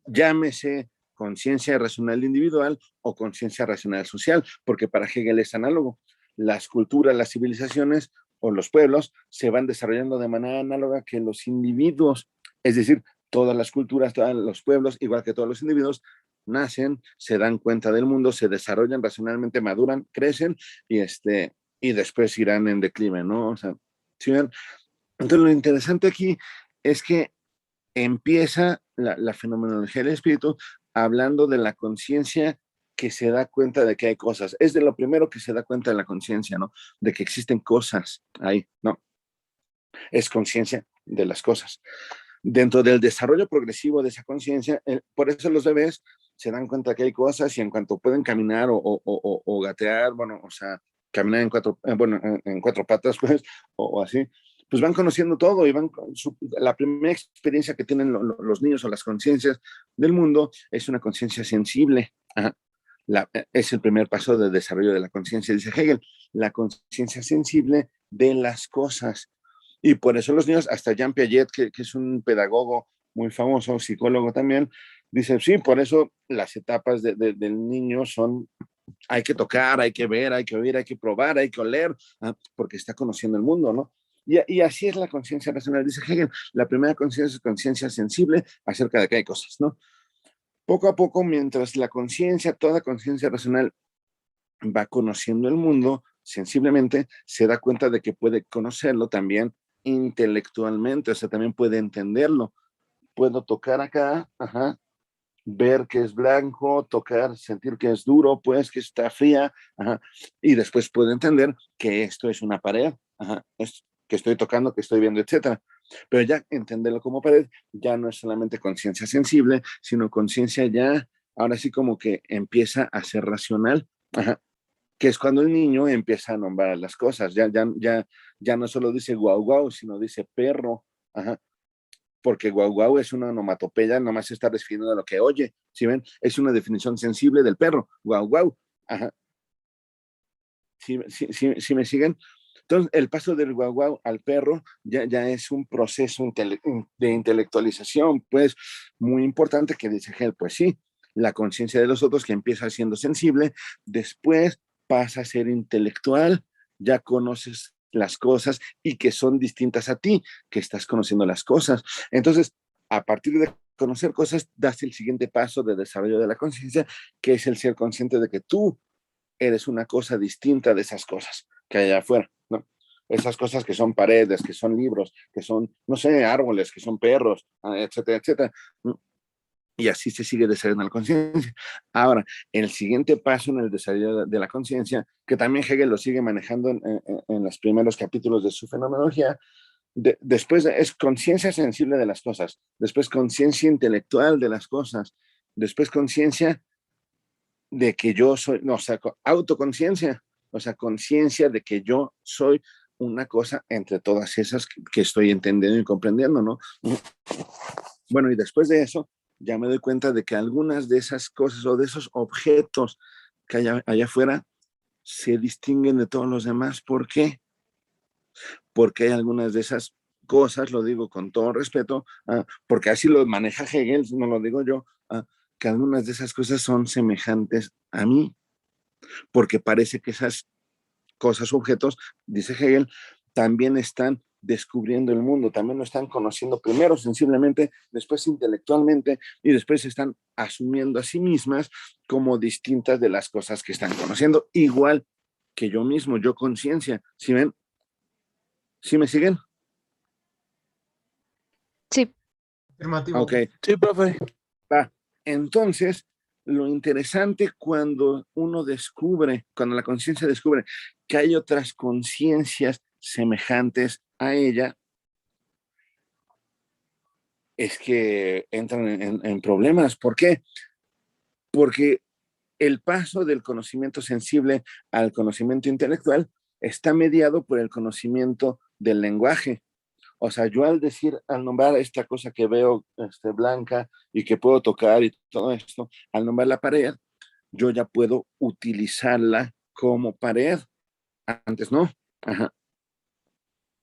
S1: Llámese conciencia racional individual o conciencia racional social, porque para Hegel es análogo. Las culturas, las civilizaciones o los pueblos se van desarrollando de manera análoga que los individuos, es decir, todas las culturas, todos los pueblos, igual que todos los individuos, nacen, se dan cuenta del mundo, se desarrollan racionalmente, maduran, crecen y después irán en declive, ¿no? O sea, ¿sí ven? Entonces lo interesante aquí es que empieza la fenomenología del espíritu hablando de la conciencia que se da cuenta de que hay cosas. Es de lo primero que se da cuenta de la conciencia, ¿no? De que existen cosas ahí, ¿no? Es conciencia de las cosas. Dentro del desarrollo progresivo de esa conciencia, por eso los bebés se dan cuenta que hay cosas y en cuanto pueden caminar o gatear, bueno, o sea, caminar en cuatro patas, pues, o así, pues van conociendo todo y la primera experiencia que tienen los niños o las conciencias del mundo es una conciencia sensible. Ajá. Es el primer paso del desarrollo de la conciencia, dice Hegel, la conciencia sensible de las cosas. Y por eso los niños, hasta Jean Piaget, que es un pedagogo muy famoso, psicólogo también, dice, sí, por eso las etapas del niño son, hay que tocar, hay que ver, hay que oír, hay que probar, hay que oler, porque está conociendo el mundo, ¿no? Y así es la conciencia racional, dice Hegel. La primera conciencia es conciencia sensible acerca de que hay cosas, ¿no? Poco a poco, mientras la conciencia, toda conciencia racional va conociendo el mundo sensiblemente, se da cuenta de que puede conocerlo también intelectualmente, o sea, también puede entenderlo. Puedo tocar acá, ajá, ver que es blanco, tocar, sentir que es duro, pues que está fría, ajá, y después puedo entender que esto es una pared, ajá, es que estoy tocando, que estoy viendo, etcétera. Pero ya entenderlo como pared ya no es solamente conciencia sensible, sino conciencia ya, ahora sí como que empieza a ser racional, ajá, que es cuando el niño empieza a nombrar las cosas, ya no solo dice guau guau, sino dice perro, ajá, porque guau guau es una onomatopeya, nomás se está refiriendo a lo que oye, ¿sí ven? Es una definición sensible del perro, guau guau, ajá, ¿sí me siguen? Entonces, el paso del guau guau al perro ya es un proceso de intelectualización, pues, muy importante que dice Hegel, pues sí, la conciencia de los otros que empieza siendo sensible, después pasa a ser intelectual, ya conoces las cosas y que son distintas a ti, que estás conociendo las cosas. Entonces, a partir de conocer cosas, das el siguiente paso de desarrollo de la conciencia, que es el ser consciente de que tú eres una cosa distinta de esas cosas que hay allá afuera, ¿no? Esas cosas que son paredes, que son libros, que son, no sé, árboles, que son perros, etcétera, etcétera. ¿No? Y así se sigue desarrollando la conciencia. Ahora, el siguiente paso en el desarrollo de la conciencia, que también Hegel lo sigue manejando en los primeros capítulos de su fenomenología, después es conciencia sensible de las cosas, después conciencia intelectual de las cosas, después conciencia de que yo soy, no, o sea, autoconciencia, o sea, conciencia de que yo soy una cosa entre todas esas que estoy entendiendo y comprendiendo, ¿no? Bueno, y después de eso, ya me doy cuenta de que algunas de esas cosas o de esos objetos que hay allá afuera se distinguen de todos los demás. ¿Por qué? Porque hay algunas de esas cosas, lo digo con todo respeto, porque así lo maneja Hegel, no lo digo yo, que algunas de esas cosas son semejantes a mí, porque parece que esas cosas, objetos, dice Hegel, también están descubriendo el mundo, también lo están conociendo primero sensiblemente, después intelectualmente y después están asumiendo a sí mismas como distintas de las cosas que están conociendo, igual que yo mismo, yo conciencia. ¿Sí ven? ¿Sí me siguen?
S2: Sí,
S4: Afirmativo.
S1: Ok,
S5: Sí, profe.
S1: va. Entonces, lo interesante cuando uno descubre, cuando la conciencia descubre que hay otras conciencias semejantes a ella, es que entran en problemas. ¿Por qué? Porque el paso del conocimiento sensible al conocimiento intelectual está mediado por el conocimiento del lenguaje. O sea, yo al nombrar esta cosa que veo blanca y que puedo tocar y todo esto, al nombrar la pared, yo ya puedo utilizarla como pared. Antes no. Ajá.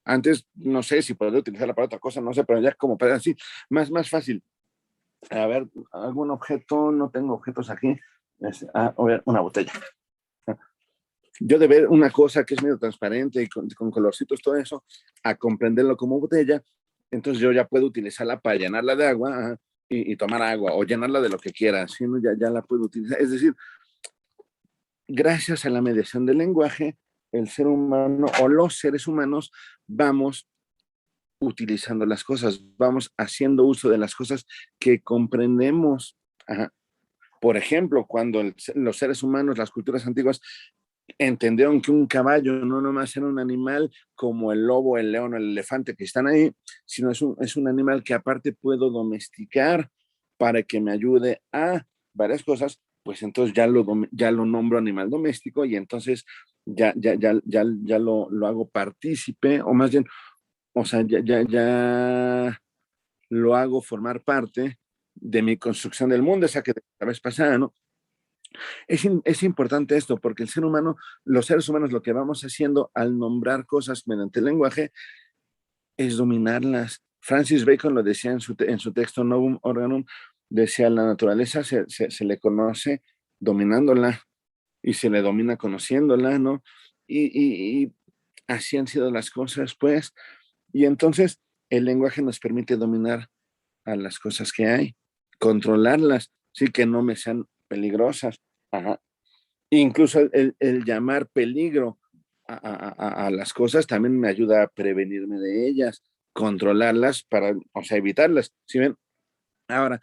S1: Antes no sé si podría utilizarla para otra cosa, no sé, pero ya como pared así, más fácil. A ver, algún objeto, no tengo objetos aquí. Una botella. Yo de ver una cosa que es medio transparente y con colorcitos, todo eso, a comprenderlo como botella, entonces yo ya puedo utilizarla para llenarla de agua y tomar agua o llenarla de lo que quiera, ¿sí? ¿No? Ya la puedo utilizar. Es decir, gracias a la mediación del lenguaje, el ser humano o los seres humanos vamos utilizando las cosas, vamos haciendo uso de las cosas que comprendemos. Ajá. Por ejemplo, cuando los seres humanos, las culturas antiguas, entendieron que un caballo no nomás era un animal como el lobo, el león o el elefante que están ahí, sino es un animal que aparte puedo domesticar para que me ayude a varias cosas, pues entonces ya lo nombro animal doméstico y entonces ya lo hago partícipe, o más bien, o sea, ya lo hago formar parte de mi construcción del mundo, esa que la vez pasada, ¿no? Es importante esto porque el ser humano, los seres humanos, lo que vamos haciendo al nombrar cosas mediante el lenguaje es dominarlas. Francis Bacon lo decía en su texto Novum Organum, decía, la naturaleza se le conoce dominándola y se le domina conociéndola, ¿no? Y así han sido las cosas, pues. Y entonces el lenguaje nos permite dominar a las cosas que hay, controlarlas, sí, que no me sean peligrosas. Ajá. Incluso el llamar peligro a las cosas también me ayuda a prevenirme de ellas, controlarlas para, o sea, evitarlas. ¿Sí ven? Ahora,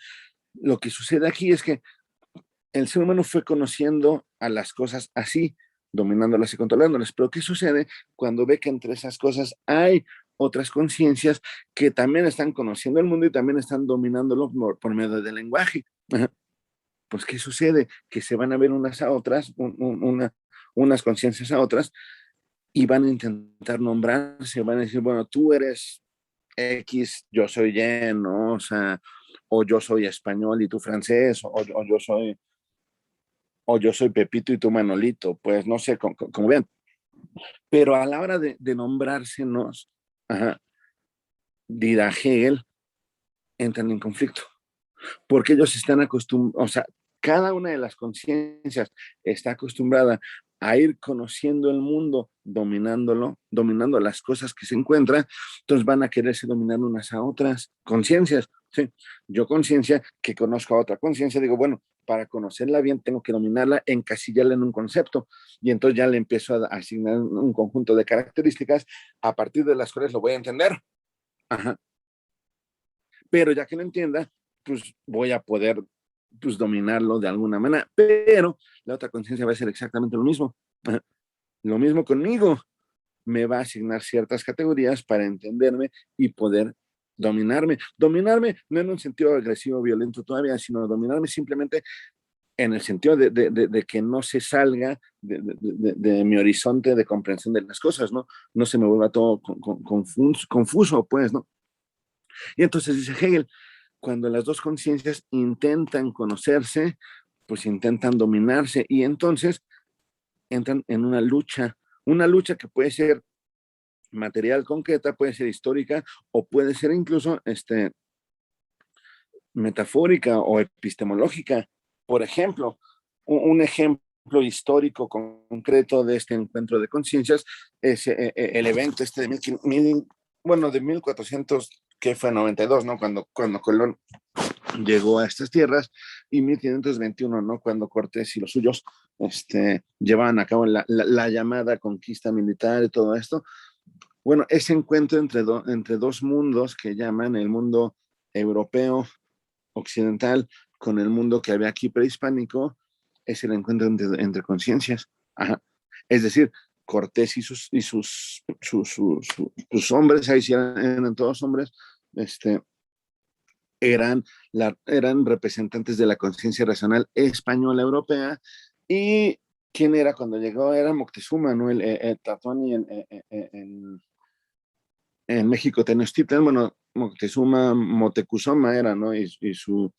S1: lo que sucede aquí es que el ser humano fue conociendo a las cosas así, dominándolas y controlándolas. Pero ¿qué sucede cuando ve que entre esas cosas hay otras conciencias que también están conociendo el mundo y también están dominándolo por medio del lenguaje? Pues ¿qué sucede? Que se van a ver unas a otras, unas conciencias a otras, y van a intentar nombrarse, van a decir, bueno, tú eres X, yo soy Y, ¿no? O sea, o yo soy español y tú francés, o yo soy Pepito y tú Manolito, pues no sé, como vean. Pero a la hora de nombrársenos, ajá, dirá Hegel, entran en conflicto, porque ellos están acostumbrados, o sea, cada una de las conciencias está acostumbrada a ir conociendo el mundo, dominándolo, dominando las cosas que se encuentran, entonces van a quererse dominar unas a otras conciencias. ¿Sí? Yo conciencia que conozco a otra conciencia, digo, bueno, para conocerla bien tengo que dominarla, encasillarla en un concepto y entonces ya le empiezo a asignar un conjunto de características a partir de las cuales lo voy a entender. Ajá. Pero ya que lo entienda, pues voy a poder pues dominarlo de alguna manera, pero la otra conciencia va a ser exactamente lo mismo. Lo mismo conmigo, me va a asignar ciertas categorías para entenderme y poder dominarme. Dominarme no en un sentido agresivo, violento todavía, sino dominarme simplemente en el sentido de que no se salga de mi horizonte de comprensión de las cosas, ¿no? No se me vuelva todo confuso, pues, ¿no? Y entonces dice Hegel, cuando las dos conciencias intentan conocerse, pues intentan dominarse y entonces entran en una lucha que puede ser material concreta, puede ser histórica o puede ser incluso metafórica o epistemológica. Por ejemplo, un ejemplo histórico concreto de este encuentro de conciencias es el evento de de 1400, que fue 92, ¿no? Cuando Colón llegó a estas tierras, y 1521, ¿no? Cuando Cortés y los suyos llevaban a cabo la llamada conquista militar y todo esto. Bueno, ese encuentro entre dos mundos que llaman el mundo europeo occidental con el mundo que había aquí prehispánico es el encuentro entre conciencias. Ajá. Es decir, Cortés y sus hombres, ahí sí eran todos hombres, eran representantes de la conciencia racional española europea. Y quién era cuando llegó, era Moctezuma, ¿no? El Tlatoani en México, Tenochtitlan, bueno, Moctezuma, Motecuzoma era, ¿no? Y su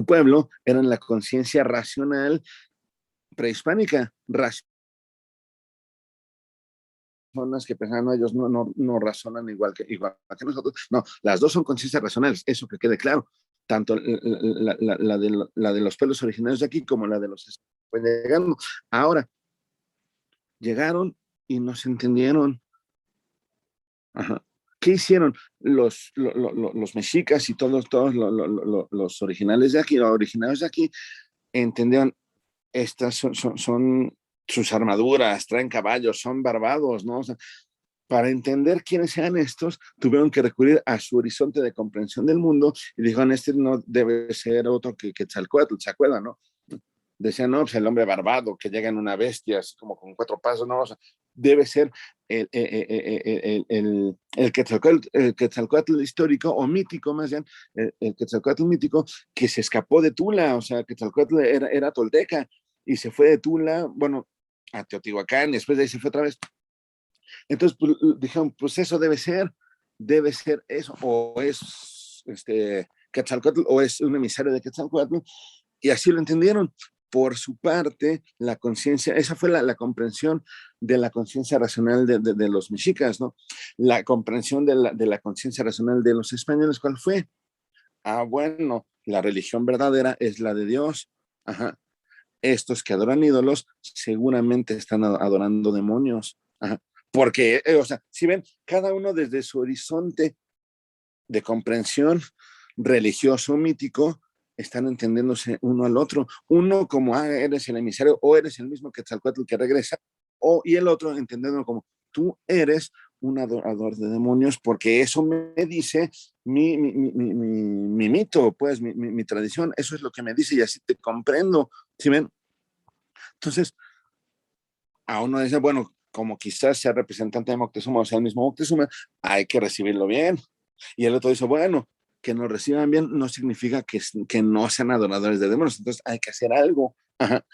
S1: pueblo eran la conciencia racional prehispánica, personas que pensaban, no, ellos no razonan igual que nosotros. No, las dos son conciencias racionales, eso que quede claro. Tanto la de los pueblos originarios de aquí como la de los llegando. Ahora, llegaron y no se entendieron. Ajá. ¿Qué hicieron los mexicas y todos los originales de aquí, los originarios de aquí? Entendieron, estas son sus armaduras, traen caballos, son barbados, ¿no? O sea, para entender quiénes sean estos, tuvieron que recurrir a su horizonte de comprensión del mundo y dijeron, este no debe ser otro que Quetzalcóatl, ¿se acuerdan, no? Decían, no, pues el hombre barbado que llega en una bestia, así como con 4 pasos, no, o sea, debe ser el Quetzalcóatl histórico o mítico, más bien, el Quetzalcóatl mítico que se escapó de Tula, o sea, Quetzalcóatl era tolteca y se fue de Tula, bueno, a Teotihuacán y después de ahí se fue otra vez. Entonces, pues, dijeron, pues eso debe ser eso, o es Quetzalcóatl, o es un emisario de Quetzalcóatl, y así lo entendieron. Por su parte, la conciencia, esa fue la comprensión de la conciencia racional de los mexicas, ¿no? La comprensión de la conciencia racional de los españoles, ¿cuál fue? Ah, bueno, la religión verdadera es la de Dios. Ajá. Estos que adoran ídolos seguramente están adorando demonios. Ajá. Porque, o sea, si ven, cada uno desde su horizonte de comprensión religioso, mítico, están entendiéndose uno al otro. Uno como, eres el emisario, o eres el mismo Quetzalcóatl que regresa, y el otro entendiendo como, tú eres un adorador de demonios, porque eso me dice mi mito, pues, mi tradición, eso es lo que me dice, y así te comprendo, ¿sí ven? Entonces, a uno dice, bueno, como quizás sea representante de Moctezuma o sea el mismo Moctezuma, hay que recibirlo bien. Y el otro dice, bueno, que nos reciban bien no significa que no sean adoradores de demonios, entonces hay que hacer algo. Ajá.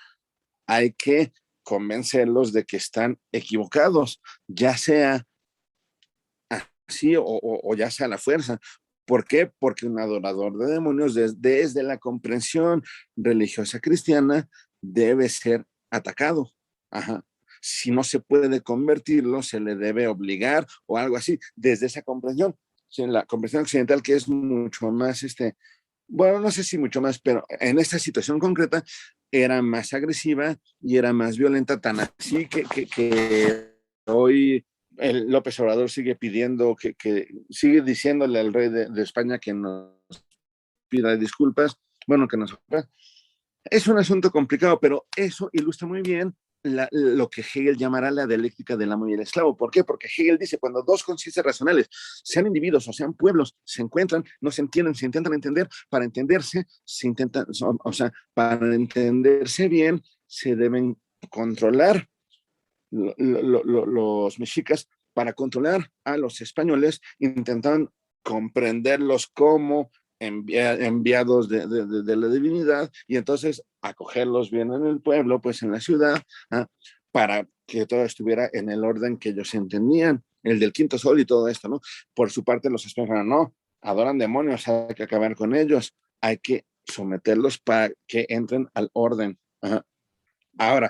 S1: Hay que convencerlos de que están equivocados, ya sea así o ya sea a la fuerza. ¿Por qué? Porque un adorador de demonios desde la comprensión religiosa cristiana debe ser atacado. Ajá. Si no se puede convertirlo, se le debe obligar o algo así, desde esa comprensión. La comprensión occidental que es mucho más, bueno, no sé si mucho más, pero en esta situación concreta era más agresiva y era más violenta, tan así que hoy el López Obrador sigue pidiendo, que sigue diciéndole al rey de España que nos pida disculpas, bueno, que nos... Es un asunto complicado, pero eso ilustra muy bien lo que Hegel llamará la dialéctica del amo y el esclavo. ¿Por qué? Porque Hegel dice, cuando dos conciencias racionales, sean individuos o sean pueblos, se encuentran, no se entienden, se intentan entender, para entenderse, se intentan, o sea, para entenderse bien, se deben controlar. Los mexicas, para controlar a los españoles, intentaban comprenderlos como enviados de la divinidad y entonces acogerlos bien en el pueblo, pues en la ciudad, para que todo estuviera en el orden que ellos entendían, el del quinto sol y todo esto, ¿no? Por su parte, los españoles, no, adoran demonios, hay que acabar con ellos, hay que someterlos para que entren al orden. Ajá. Ahora,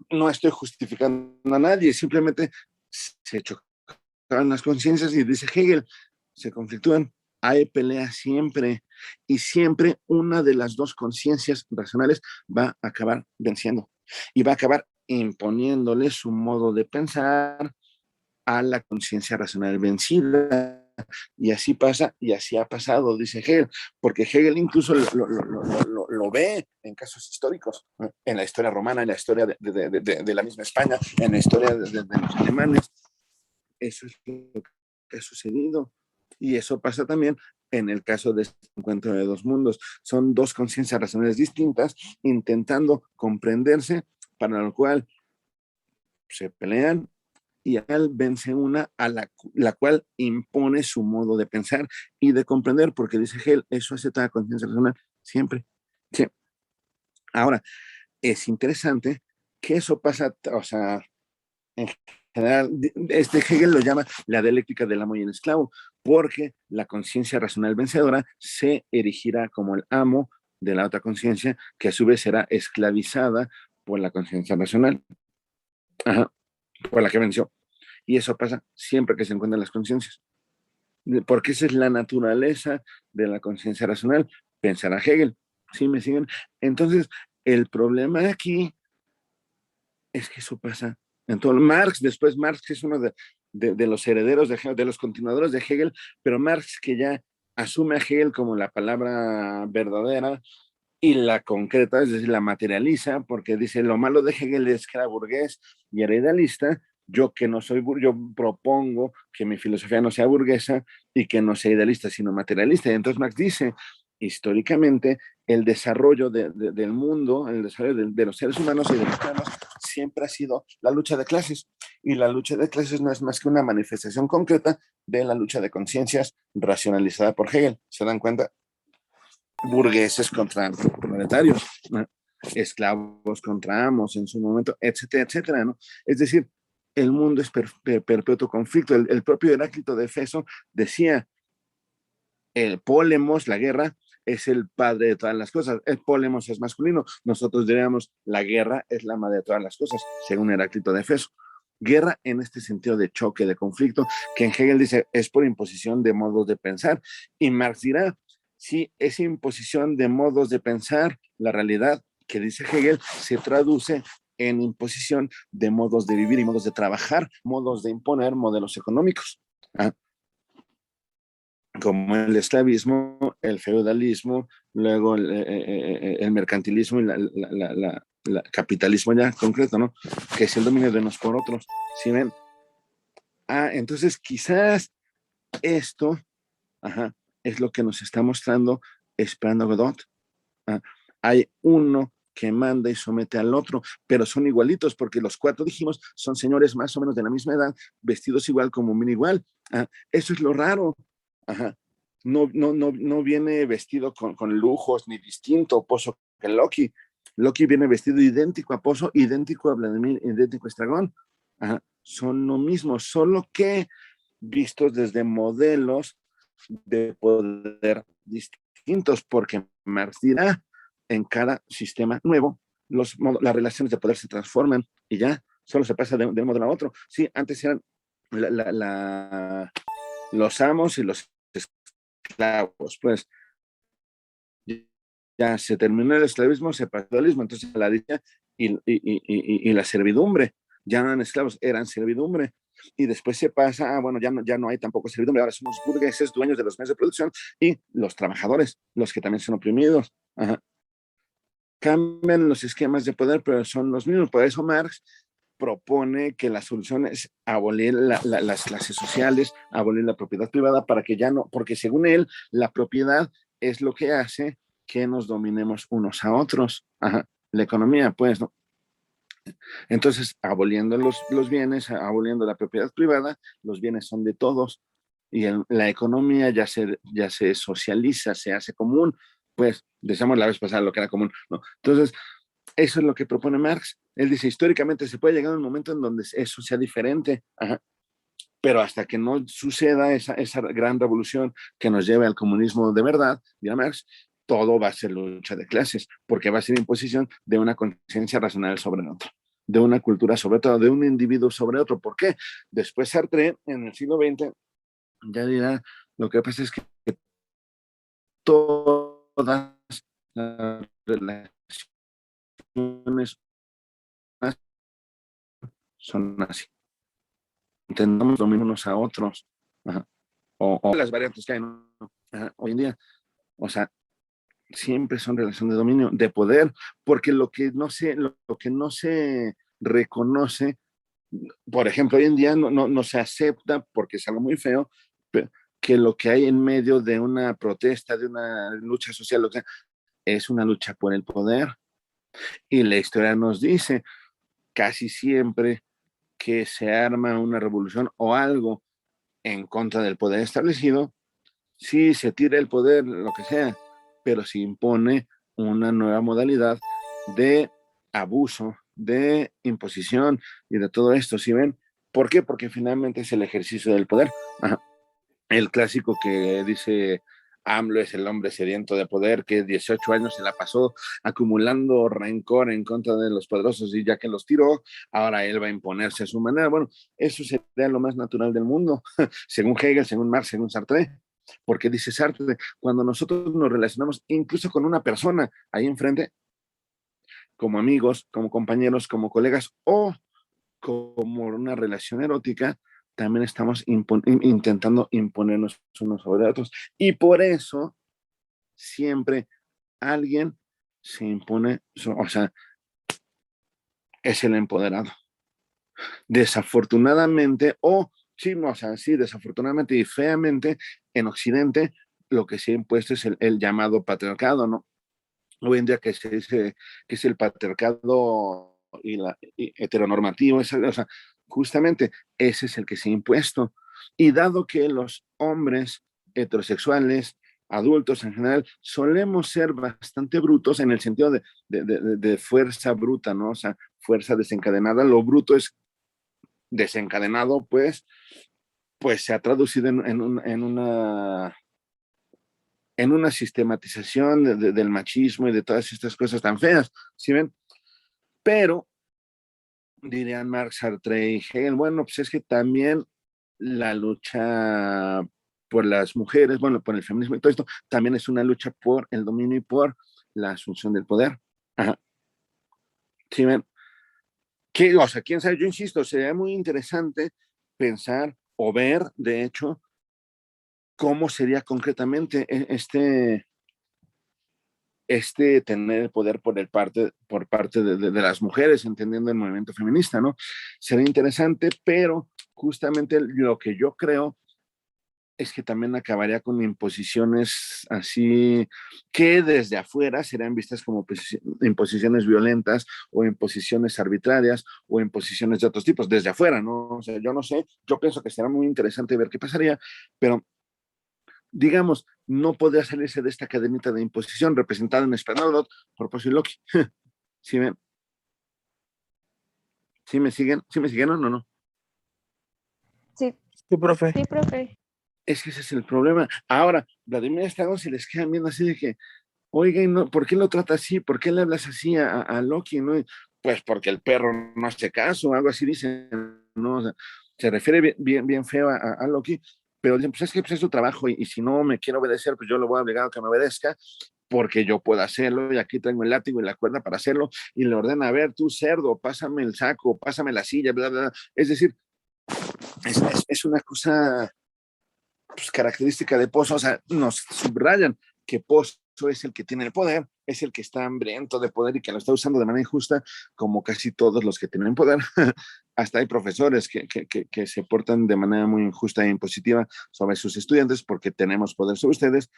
S1: no estoy justificando a nadie, simplemente se chocan las conciencias y dice Hegel, se conflictúan, hay pelea siempre y siempre una de las dos conciencias racionales va a acabar venciendo y va a acabar imponiéndole su modo de pensar a la conciencia racional vencida. Y así pasa, y así ha pasado, dice Hegel, porque Hegel incluso lo ve en casos históricos, ¿no? En la historia romana, en la historia de la misma España, en la historia de los alemanes. Eso es lo que ha sucedido. Y eso pasa también en el caso de este encuentro de dos mundos. Son dos conciencias racionales distintas intentando comprenderse, para lo cual se pelean y al vence una a la cual impone su modo de pensar y de comprender, porque dice Hegel, eso hace toda conciencia racional, siempre. Sí. Ahora, es interesante que eso pasa, o sea, en general, Hegel lo llama la dialéctica del amo y el esclavo, porque la conciencia racional vencedora se erigirá como el amo de la otra conciencia, que a su vez será esclavizada por la conciencia racional, ajá, por la que venció. Y eso pasa siempre que se encuentran las conciencias, porque esa es la naturaleza de la conciencia racional, pensará Hegel. ¿Sí me siguen? Entonces, el problema de aquí es que eso pasa. Entonces, Marx es uno de los herederos de los continuadores de Hegel, pero Marx que ya asume a Hegel como la palabra verdadera y la concreta, es decir, la materializa, porque dice, lo malo de Hegel es que era burgués y era idealista, yo que no soy burgués, yo propongo que mi filosofía no sea burguesa y que no sea idealista, sino materialista. Y entonces Marx dice, históricamente, el desarrollo del mundo, el desarrollo de los seres humanos y de los humanos siempre ha sido la lucha de clases. Y la lucha de clases no es más que una manifestación concreta de la lucha de conciencias racionalizada por Hegel. ¿Se dan cuenta? Burgueses contra proletarios, ¿no? Esclavos contra amos en su momento, etcétera, etcétera, ¿no? Es decir, el mundo es perpetuo conflicto. El propio Heráclito de Efeso decía, el Pólemos, la guerra, es el padre de todas las cosas. El Pólemos es masculino. Nosotros diríamos, la guerra es la madre de todas las cosas, según Heráclito de Efeso. Guerra en este sentido de choque, de conflicto, que en Hegel dice es por imposición de modos de pensar. Y Marx dirá, sí, esa imposición de modos de pensar, la realidad que dice Hegel, se traduce en imposición de modos de vivir y modos de trabajar, modos de imponer modelos económicos. ¿Ah? Como el esclavismo, el feudalismo, luego el mercantilismo y la capitalismo ya concreto, ¿no? Que es el dominio de unos por otros. ¿Sí ven? Entonces quizás esto, ajá, es lo que nos está mostrando Esperando Godot. Hay uno que manda y somete al otro, pero son igualitos porque los cuatro, dijimos, son señores más o menos de la misma edad, vestidos igual, como min igual. Eso es lo raro. Ajá. No viene vestido con lujos ni distinto Pozo que Loki. Loki viene vestido idéntico a Pozo, idéntico a Vladimir, idéntico a Estragón. Ajá. Son lo mismo, solo que vistos desde modelos de poder distintos, porque Marx dirá, en cada sistema nuevo, las relaciones de poder se transforman y ya, solo se pasa de un modelo a otro. Sí, antes eran los amos y los esclavos, pues ya se terminó el esclavismo, se pasó al feudalismo, entonces la dicha y la servidumbre, ya no eran esclavos, eran servidumbre. Y después se pasa, bueno, ya no hay tampoco servidumbre, ahora somos burgueses, dueños de los medios de producción y los trabajadores, los que también son oprimidos. Ajá. Cambian los esquemas de poder, pero son los mismos. Por eso Marx propone que la solución es abolir las clases sociales, abolir la propiedad privada para que ya no, porque según él, la propiedad es lo que hace que nos dominemos unos a otros. Ajá. La economía, pues, ¿no? Entonces, aboliendo los bienes, aboliendo la propiedad privada, los bienes son de todos y la economía ya se socializa, se hace común, pues decíamos la vez pasada lo que era común, ¿no? Entonces, eso es lo que propone Marx. Él dice, históricamente se puede llegar a un momento en donde eso sea diferente, ajá, pero hasta que no suceda esa gran revolución que nos lleve al comunismo de verdad, dirá Marx, todo va a ser lucha de clases, porque va a ser imposición de una conciencia racional sobre el otro, de una cultura sobre todo, de un individuo sobre otro. ¿Por qué? Después Sartre, en el siglo XX, ya dirá, lo que pasa es que todas las relaciones son así. Intentamos dominarnos a otros. Ajá. O las variantes que hay, ¿no? Ajá. Hoy en día. O sea, siempre son relación de dominio, de poder, porque lo que no se reconoce, por ejemplo, hoy en día no se acepta, porque es algo muy feo, que lo que hay en medio de una protesta, de una lucha social, lo que sea, es una lucha por el poder. Y la historia nos dice, casi siempre que se arma una revolución o algo en contra del poder establecido, sí se tira el poder, lo que sea, pero se impone una nueva modalidad de abuso, de imposición y de todo esto, ¿sí ven? ¿Por qué? Porque finalmente es el ejercicio del poder. Ajá. El clásico que dice AMLO es el hombre sediento de poder, que 18 años se la pasó acumulando rencor en contra de los poderosos y ya que los tiró, ahora él va a imponerse a su manera. Bueno, eso sería lo más natural del mundo, según Hegel, según Marx, según Sartre. Porque dice Sartre, cuando nosotros nos relacionamos incluso con una persona ahí enfrente, como amigos, como compañeros, como colegas o como una relación erótica, también estamos intentando imponernos unos sobre otros. Y por eso siempre alguien se impone, o sea, es el empoderado. Desafortunadamente, o sí, no, o sea, sí, desafortunadamente y feamente, en Occidente lo que se ha impuesto es el llamado patriarcado, ¿no? Hoy en día que se dice que es el patriarcado y heteronormativo, o sea, justamente ese es el que se ha impuesto. Y dado que los hombres heterosexuales, adultos en general, solemos ser bastante brutos en el sentido de fuerza bruta, ¿no? O sea, fuerza desencadenada. Lo bruto es desencadenado, pues se ha traducido en una sistematización del machismo y de todas estas cosas tan feas, ¿sí ven? Pero, dirían Marx, Sartre y Hegel, bueno, pues es que también la lucha por las mujeres, bueno, por el feminismo y todo esto, también es una lucha por el dominio y por la asunción del poder. Ajá. ¿Sí ven? ¿Qué, o sea, quién sabe? Yo insisto, sería muy interesante pensar o ver, de hecho, cómo sería concretamente tener el poder por parte de las mujeres, entendiendo el movimiento feminista, ¿no? Sería interesante, pero justamente lo que yo creo es que también acabaría con imposiciones así que desde afuera serían vistas como imposiciones violentas o imposiciones arbitrarias o imposiciones de otros tipos, desde afuera, ¿no? O sea, yo no sé, yo pienso que será muy interesante ver qué pasaría, pero digamos, no podría salirse de esta cadenita de imposición representada en español por Pozo y Loki. ¿Sí me, ¿Sí me siguen? ¿Sí me siguen o no?
S2: Sí,
S4: Sí, profe.
S2: sí, profe.
S1: Es que ese es el problema. Ahora, Vladimir Estragón se les quedan viendo así de que, oigan, no, ¿por qué lo trata así? ¿Por qué le hablas así a Loki? ¿No? Pues porque el perro no hace caso, algo así dicen, ¿no? O sea, se refiere bien feo a Loki, pero dicen, pues es que pues es su trabajo y si no me quiere obedecer, pues yo lo voy a obligar a que me obedezca porque yo puedo hacerlo y aquí tengo el látigo y la cuerda para hacerlo y le ordena, a ver, tú cerdo, pásame el saco, pásame la silla, bla, bla, bla. Es decir, es una cosa pues, característica de Pozo, o sea, nos subrayan que Pozo es el que tiene el poder, es el que está hambriento de poder y que lo está usando de manera injusta, como casi todos los que tienen poder. Hasta hay profesores que se portan de manera muy injusta e impositiva sobre sus estudiantes porque tenemos poder sobre ustedes.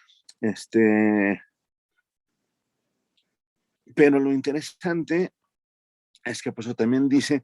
S1: Pero lo interesante es que Pozo también dice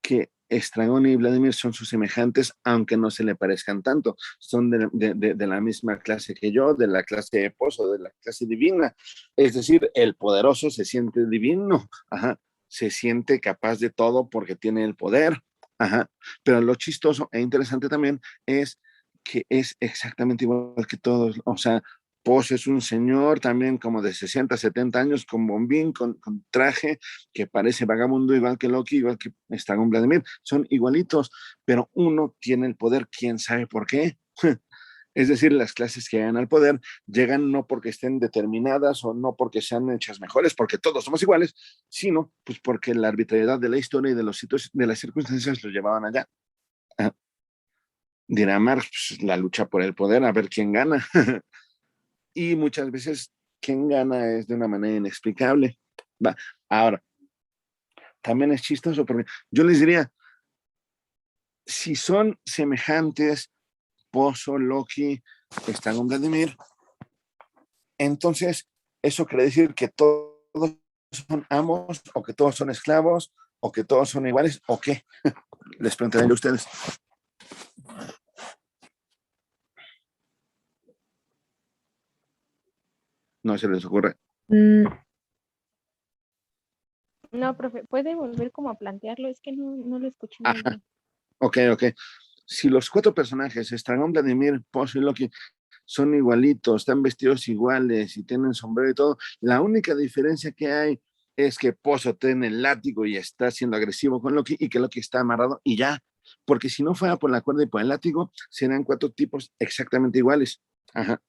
S1: que Estragón y Vladimir son sus semejantes, aunque no se le parezcan tanto. Son de la misma clase que yo, de la clase de Pozo, de la clase divina. Es decir, el poderoso se siente divino, ajá, se siente capaz de todo porque tiene el poder. Ajá. Pero lo chistoso e interesante también es que es exactamente igual que todos. O sea, Pozo es un señor también como de 60, 70 años, con bombín, con traje, que parece vagabundo igual que Loki, igual que Estragón Vladimir, son igualitos, pero uno tiene el poder, quién sabe por qué. Es decir, las clases que llegan al poder llegan no porque estén determinadas o no porque sean hechas mejores, porque todos somos iguales, sino pues porque la arbitrariedad de la historia y de los sitios, de las circunstancias los llevaban allá. Ah, dirá Marx, pues, la lucha por el poder, a ver quién gana. Y muchas veces quien gana es de una manera inexplicable. Va. Ahora, también es chistoso porque yo les diría, si son semejantes, Pozo, Loki, Estragón, Vladimir, entonces eso quiere decir que todos son amos, o que todos son esclavos, o que todos son iguales, o qué. Les preguntaré a ustedes. No se les ocurre.
S2: No, profe, ¿puede volver como a plantearlo? Es que no lo escuché muy
S1: Ajá,
S2: bien.
S1: ok. Si los 4 personajes, Estragón, Vladimir, Pozo y Loki, son igualitos, están vestidos iguales y tienen sombrero y todo, la única diferencia que hay es que Pozo tiene el látigo y está siendo agresivo con Loki y que Loki está amarrado y ya, porque si no fuera por la cuerda y por el látigo, serían 4 tipos exactamente iguales. Ajá.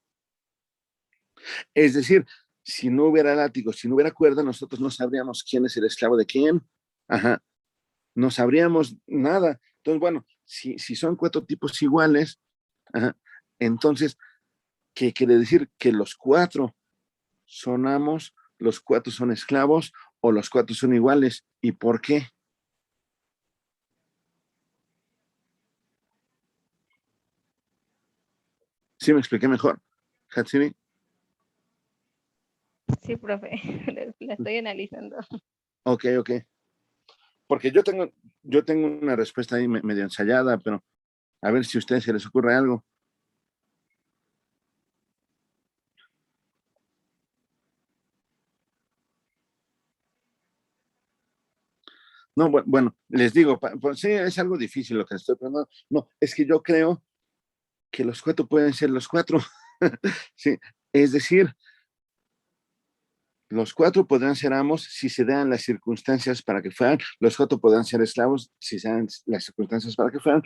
S1: Es decir, si no hubiera látigo, si no hubiera cuerda, nosotros no sabríamos quién es el esclavo de quién. Ajá. No sabríamos nada. Entonces, bueno, si son 4 tipos iguales, ajá, entonces, ¿qué quiere decir? Que los 4 son amos, los 4 son esclavos o los 4 son iguales. ¿Y por qué? ¿Sí me expliqué mejor, Hatsini?
S2: Sí, profe, la estoy analizando.
S1: Ok. Porque yo tengo una respuesta ahí medio ensayada, pero a ver si a ustedes se les ocurre algo. No, bueno, les digo, pues sí, es algo difícil lo que estoy preguntando. No, es que yo creo que los 4 pueden ser los 4. Sí, es decir, los 4 podrán ser amos si se dan las circunstancias para que fueran, los 4 podrán ser esclavos si se dan las circunstancias para que fueran,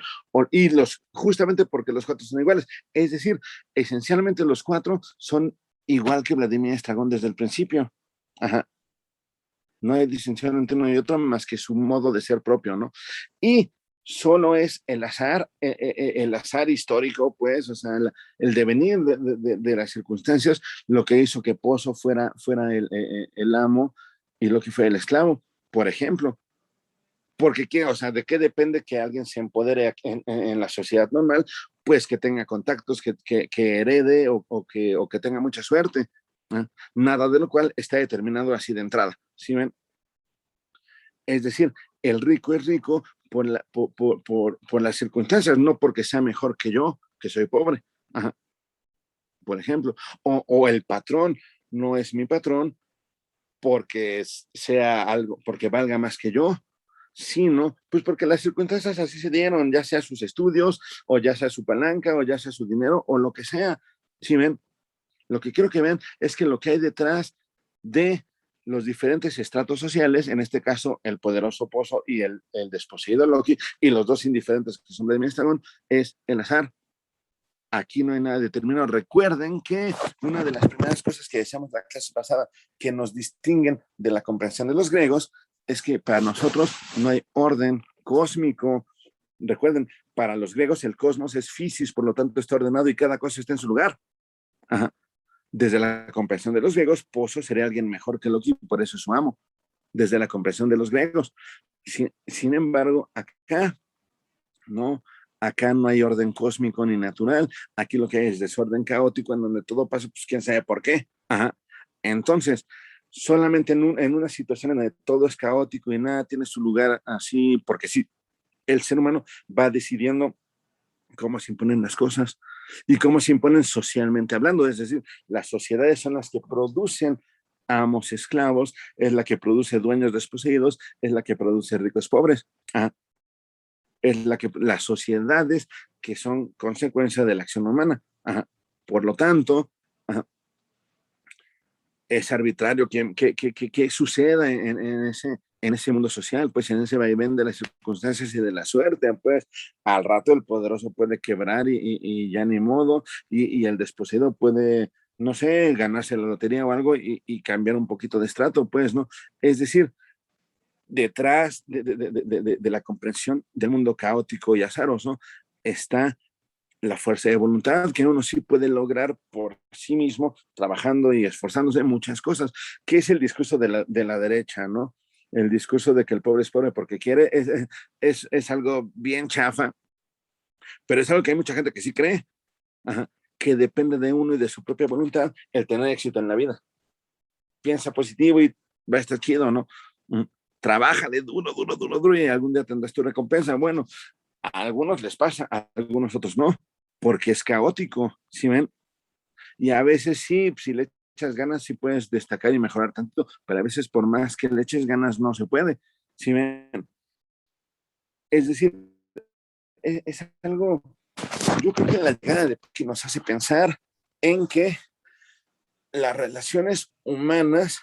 S1: justamente porque los 4 son iguales. Es decir, esencialmente los 4 son igual que Vladimir Estragón desde el principio. Ajá. No hay distinción entre uno y otro más que su modo de ser propio, ¿no? Y solo es el azar histórico, pues, o sea, el devenir de las circunstancias, lo que hizo que Pozo fuera el amo y lo que fue el esclavo, por ejemplo. Porque, ¿qué? O sea, ¿de qué depende que alguien se empodere en la sociedad normal? Pues que tenga contactos, que herede o que tenga mucha suerte. ¿Eh? Nada de lo cual está determinado así de entrada. ¿Sí ven? Es decir, el rico es rico por las circunstancias, no porque sea mejor que yo, que soy pobre. Ajá, por ejemplo. O el patrón no es mi patrón porque sea algo, porque valga más que yo, sino pues porque las circunstancias así se dieron, ya sea sus estudios, o ya sea su palanca, o ya sea su dinero, o lo que sea. ¿Sí ven? Lo que quiero que vean es que lo que hay detrás de los diferentes estratos sociales, en este caso el poderoso Pozo y el desposeído Loki, y los dos indiferentes que son de mi Estragón, es el azar. Aquí no hay nada determinado. Recuerden que una de las primeras cosas que decíamos en la clase pasada que nos distinguen de la comprensión de los griegos es que para nosotros no hay orden cósmico. Recuerden, para los griegos el cosmos es physis, por lo tanto está ordenado y cada cosa está en su lugar. Ajá. Desde la comprensión de los griegos, Pozo sería alguien mejor que Loki, por eso es su amo, desde la comprensión de los griegos. Sin embargo, acá no hay orden cósmico ni natural, aquí lo que hay es desorden caótico en donde todo pasa, pues quién sabe por qué. Ajá. Entonces, solamente en una situación en donde todo es caótico y nada tiene su lugar así, porque sí, el ser humano va decidiendo cómo se imponen las cosas y cómo se imponen socialmente hablando. Es decir, las sociedades son las que producen amos esclavos, es la que produce dueños desposeídos, es la que produce ricos pobres. Ah, es las sociedades que son consecuencia de la acción humana. Ajá. Por lo tanto, ajá, es arbitrario que suceda en ese mundo social, pues en ese vaivén de las circunstancias y de la suerte, pues al rato el poderoso puede quebrar y ya ni modo, y el desposeído puede, no sé, ganarse la lotería o algo y cambiar un poquito de estrato, pues, ¿no? Es decir, detrás de la comprensión del mundo caótico y azaroso está la fuerza de voluntad que uno sí puede lograr por sí mismo, trabajando y esforzándose en muchas cosas, que es el discurso de la derecha, ¿no? El discurso de que el pobre es pobre porque quiere es algo bien chafa, pero es algo que hay mucha gente que sí cree, ajá, que depende de uno y de su propia voluntad el tener éxito en la vida. Piensa positivo y va a estar chido, ¿no? trabájale duro, duro, duro, duro y algún día tendrás tu recompensa. Bueno, a algunos les pasa, a algunos otros no, porque es caótico, ¿sí ven? Y a veces sí, si le echas ganas, sí puedes destacar y mejorar tanto, pero a veces por más que le eches ganas no se puede, ¿sí ven? Es decir, es algo, yo creo que la llegada de que nos hace pensar en que las relaciones humanas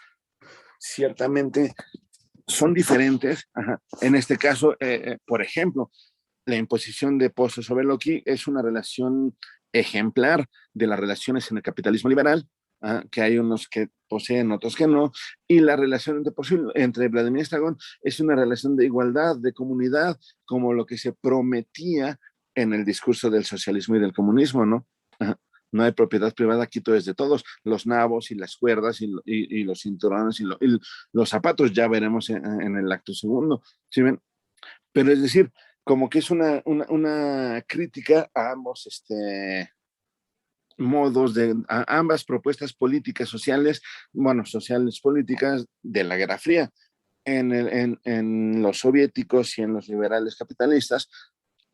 S1: ciertamente son diferentes. Ajá. En este caso, por ejemplo, la imposición de Pozo sobre Loki es una relación ejemplar de las relaciones en el capitalismo liberal, que hay unos que poseen, otros que no, y la relación entre Vladimir Estragón es una relación de igualdad, de comunidad, como lo que se prometía en el discurso del socialismo y del comunismo, ¿no? Ajá. No hay propiedad privada, aquí todo es de todos, los nabos y las cuerdas y los cinturones y los zapatos, ya veremos en el acto segundo, ¿sí ven? Pero es decir, como que es una crítica a ambos modos, a ambas propuestas políticas sociales, bueno, sociales políticas de la Guerra Fría. En los soviéticos y en los liberales capitalistas,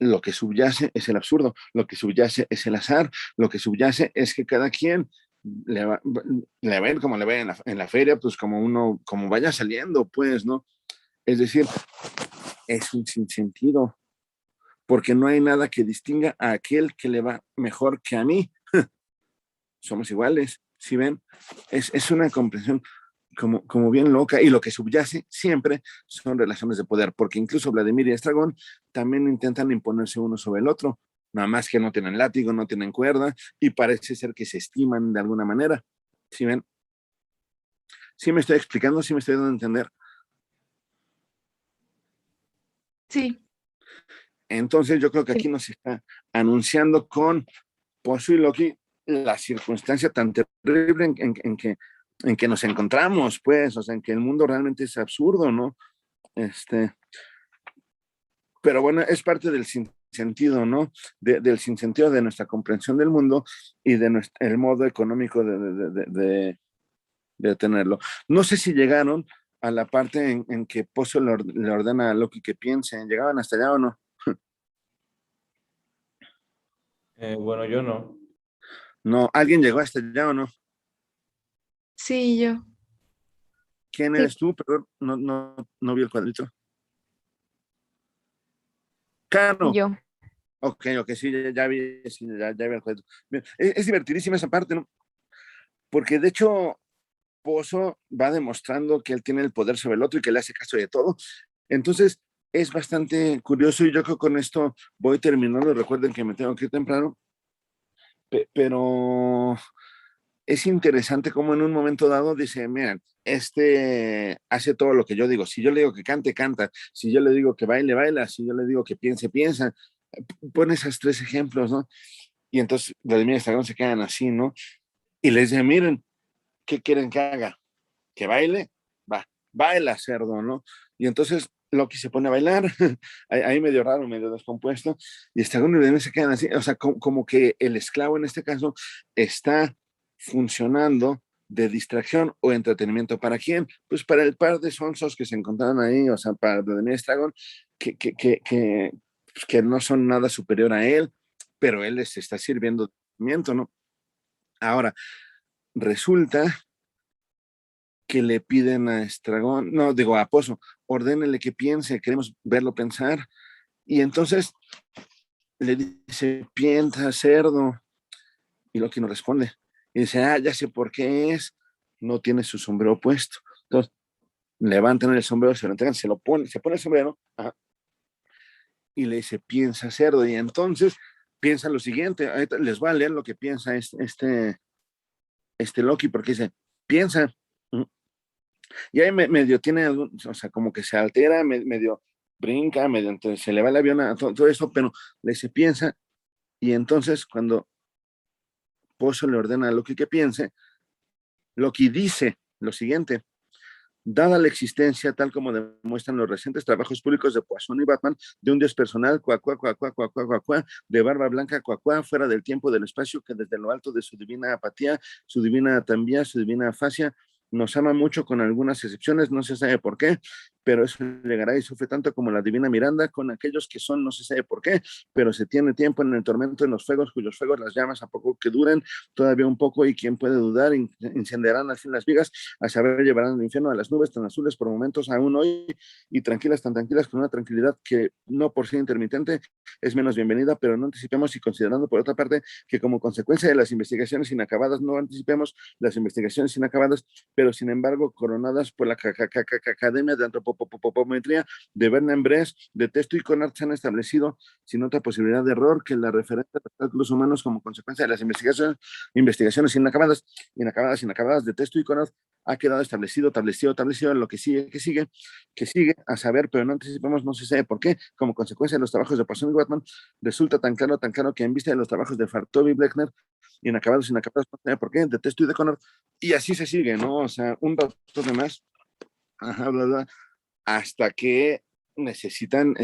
S1: lo que subyace es el absurdo, lo que subyace es el azar, lo que subyace es que cada quien le va a ir como le va en la feria, pues como uno, como vaya saliendo, pues, ¿no? Es decir, es un sinsentido, porque no hay nada que distinga a aquel que le va mejor que a mí. Somos iguales, ¿sí ven? Es una comprensión como bien loca, y lo que subyace siempre son relaciones de poder, porque incluso Vladimir y Estragón también intentan imponerse uno sobre el otro, nada más que no tienen látigo, no tienen cuerda, y parece ser que se estiman de alguna manera, ¿sí ven? ¿Sí me estoy explicando? ¿Sí me estoy dando a entender?
S3: Sí.
S1: Entonces yo creo que
S2: Sí.
S1: aquí nos está anunciando con Pozo y Loki la circunstancia tan terrible en que nos encontramos, pues, o sea, en que el mundo realmente es absurdo, ¿no? Pero bueno, es parte del sinsentido, ¿no? Del sinsentido de nuestra comprensión del mundo y de el modo económico de tenerlo. No sé si llegaron a la parte en que Pozo le ordena a Loki que piense, ¿llegaban hasta allá o no?
S4: Bueno, yo no.
S1: No, ¿alguien llegó hasta allá o no?
S3: Sí, yo.
S1: ¿Quién
S2: Sí,
S1: eres tú? Perdón, no vi el cuadrito. Caro.
S2: yo.
S1: Ok, sí, ya vi, sí, ya vi el cuadrito. Es divertidísima esa parte, ¿no? Porque de hecho, Pozo va demostrando que él tiene el poder sobre el otro y que le hace caso de todo. Entonces, es bastante curioso y yo creo que con esto voy terminando. Recuerden que me tengo que ir temprano, pero es interesante como en un momento dado dice, miren, hace todo lo que yo digo. Si yo le digo que cante, canta. Si yo le digo que baile, baila. Si yo le digo que piense, piensa. Pone esos tres ejemplos, ¿no? Y entonces Vladimir y Estragón se quedan así, ¿no? Y les dice, miren, ¿qué quieren que haga? ¿Que baile? Va, baila, cerdo, ¿no? Y entonces Loki se pone a bailar, ahí medio raro, medio descompuesto, y Estragón y Vladimir se quedan así, o sea, como que el esclavo en este caso está funcionando de distracción o entretenimiento. ¿Para quién? Pues para el par de sonsos que se encontraron ahí, o sea, para Vladimir Estragón, que no son nada superior a él, pero él les está sirviendo de entretenimiento, ¿no? Ahora, resulta que le piden a Estragón, no, digo a Pozo, ordénele que piense, queremos verlo pensar. Y entonces le dice, piensa, cerdo. Y Loki no responde. Y dice, ya sé por qué es, no tiene su sombrero puesto. Entonces, levantan el sombrero, se lo entregan, se pone el sombrero, ajá, y le dice, piensa, cerdo. Y entonces piensa lo siguiente, ahorita les voy a leer lo que piensa este Loki, porque dice, piensa. Y ahí medio tiene, o sea, como que se altera, medio brinca, medio entonces se le va el avión a todo eso, pero le se piensa, y entonces cuando Pozo le ordena a Loki que piense, Loki dice lo siguiente: dada la existencia, tal como demuestran los recientes trabajos públicos de Poisson y Batman, de un dios personal, cuacuá, cuacuá, cuacuá, cuacuá, de barba blanca, cuacuá, fuera del tiempo y del espacio, que desde lo alto de su divina apatía, su divina tambía, su divina afasia, nos ama mucho con algunas excepciones, no se sabe por qué, pero eso llegará y sufre tanto como la divina Miranda con aquellos que son, no se sabe por qué, pero se tiene tiempo en el tormento en los fuegos, cuyos fuegos las llamas a poco que duren, todavía un poco, y quien puede dudar, incendiarán al fin las vigas, a saber llevarán al infierno a las nubes tan azules por momentos aún hoy, y tranquilas, tan tranquilas, con una tranquilidad que no por ser intermitente es menos bienvenida, pero no anticipemos, y considerando por otra parte que como consecuencia de las investigaciones inacabadas, no anticipemos las investigaciones inacabadas, pero sin embargo coronadas por la Academia de Antropometría de Berna-en-Bresse, de Testo y Conard se han establecido sin otra posibilidad de error que la referente a los cálculos humanos como consecuencia de las investigaciones inacabadas de Testo y Conard ha quedado establecido en lo que sigue, a saber, pero no anticipemos, no se sabe por qué, como consecuencia de los trabajos de Poisson y Watman, resulta tan claro que en vista de los trabajos de Fartov y Blechner, inacabados, no sé por qué, de Testo y de Conard, y así se sigue, ¿no? O sea, un rato de más, ajá, bla, bla, hasta que necesitan,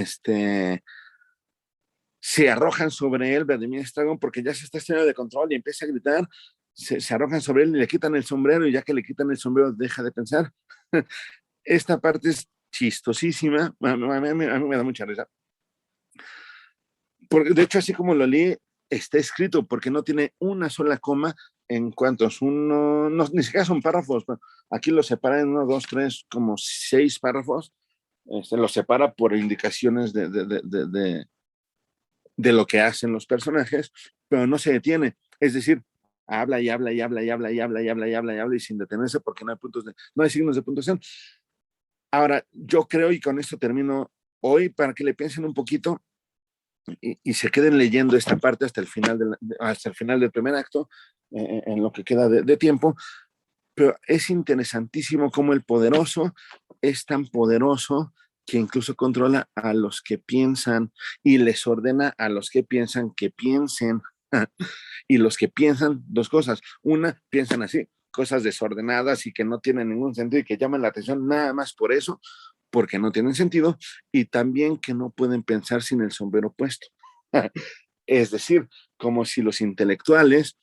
S1: se arrojan sobre él, Vladimir Stragon, porque ya se está saliendo de control y empieza a gritar, se arrojan sobre él y le quitan el sombrero, y ya que le quitan el sombrero deja de pensar. Esta parte es chistosísima, a mí me da mucha risa. Porque, de hecho, así como lo leí, está escrito, porque no tiene una sola coma en cuantos uno, no, ni siquiera son párrafos, aquí lo separa en 1, 2, 3, como 6 párrafos, lo separa por indicaciones de lo que hacen los personajes, pero no se detiene, es decir, habla y habla y habla y habla y habla y habla y habla y habla y sin detenerse, porque no hay signos de puntuación. Ahora, yo creo, y con esto termino hoy, para que le piensen un poquito y se queden leyendo esta parte hasta el final del primer acto, en lo que queda de tiempo, pero es interesantísimo cómo el poderoso es tan poderoso que incluso controla a los que piensan y les ordena a los que piensan que piensen. Y los que piensan, dos cosas. Una, piensan así, cosas desordenadas y que no tienen ningún sentido y que llaman la atención nada más por eso, porque no tienen sentido, y también que no pueden pensar sin el sombrero puesto. Es decir, como si los intelectuales,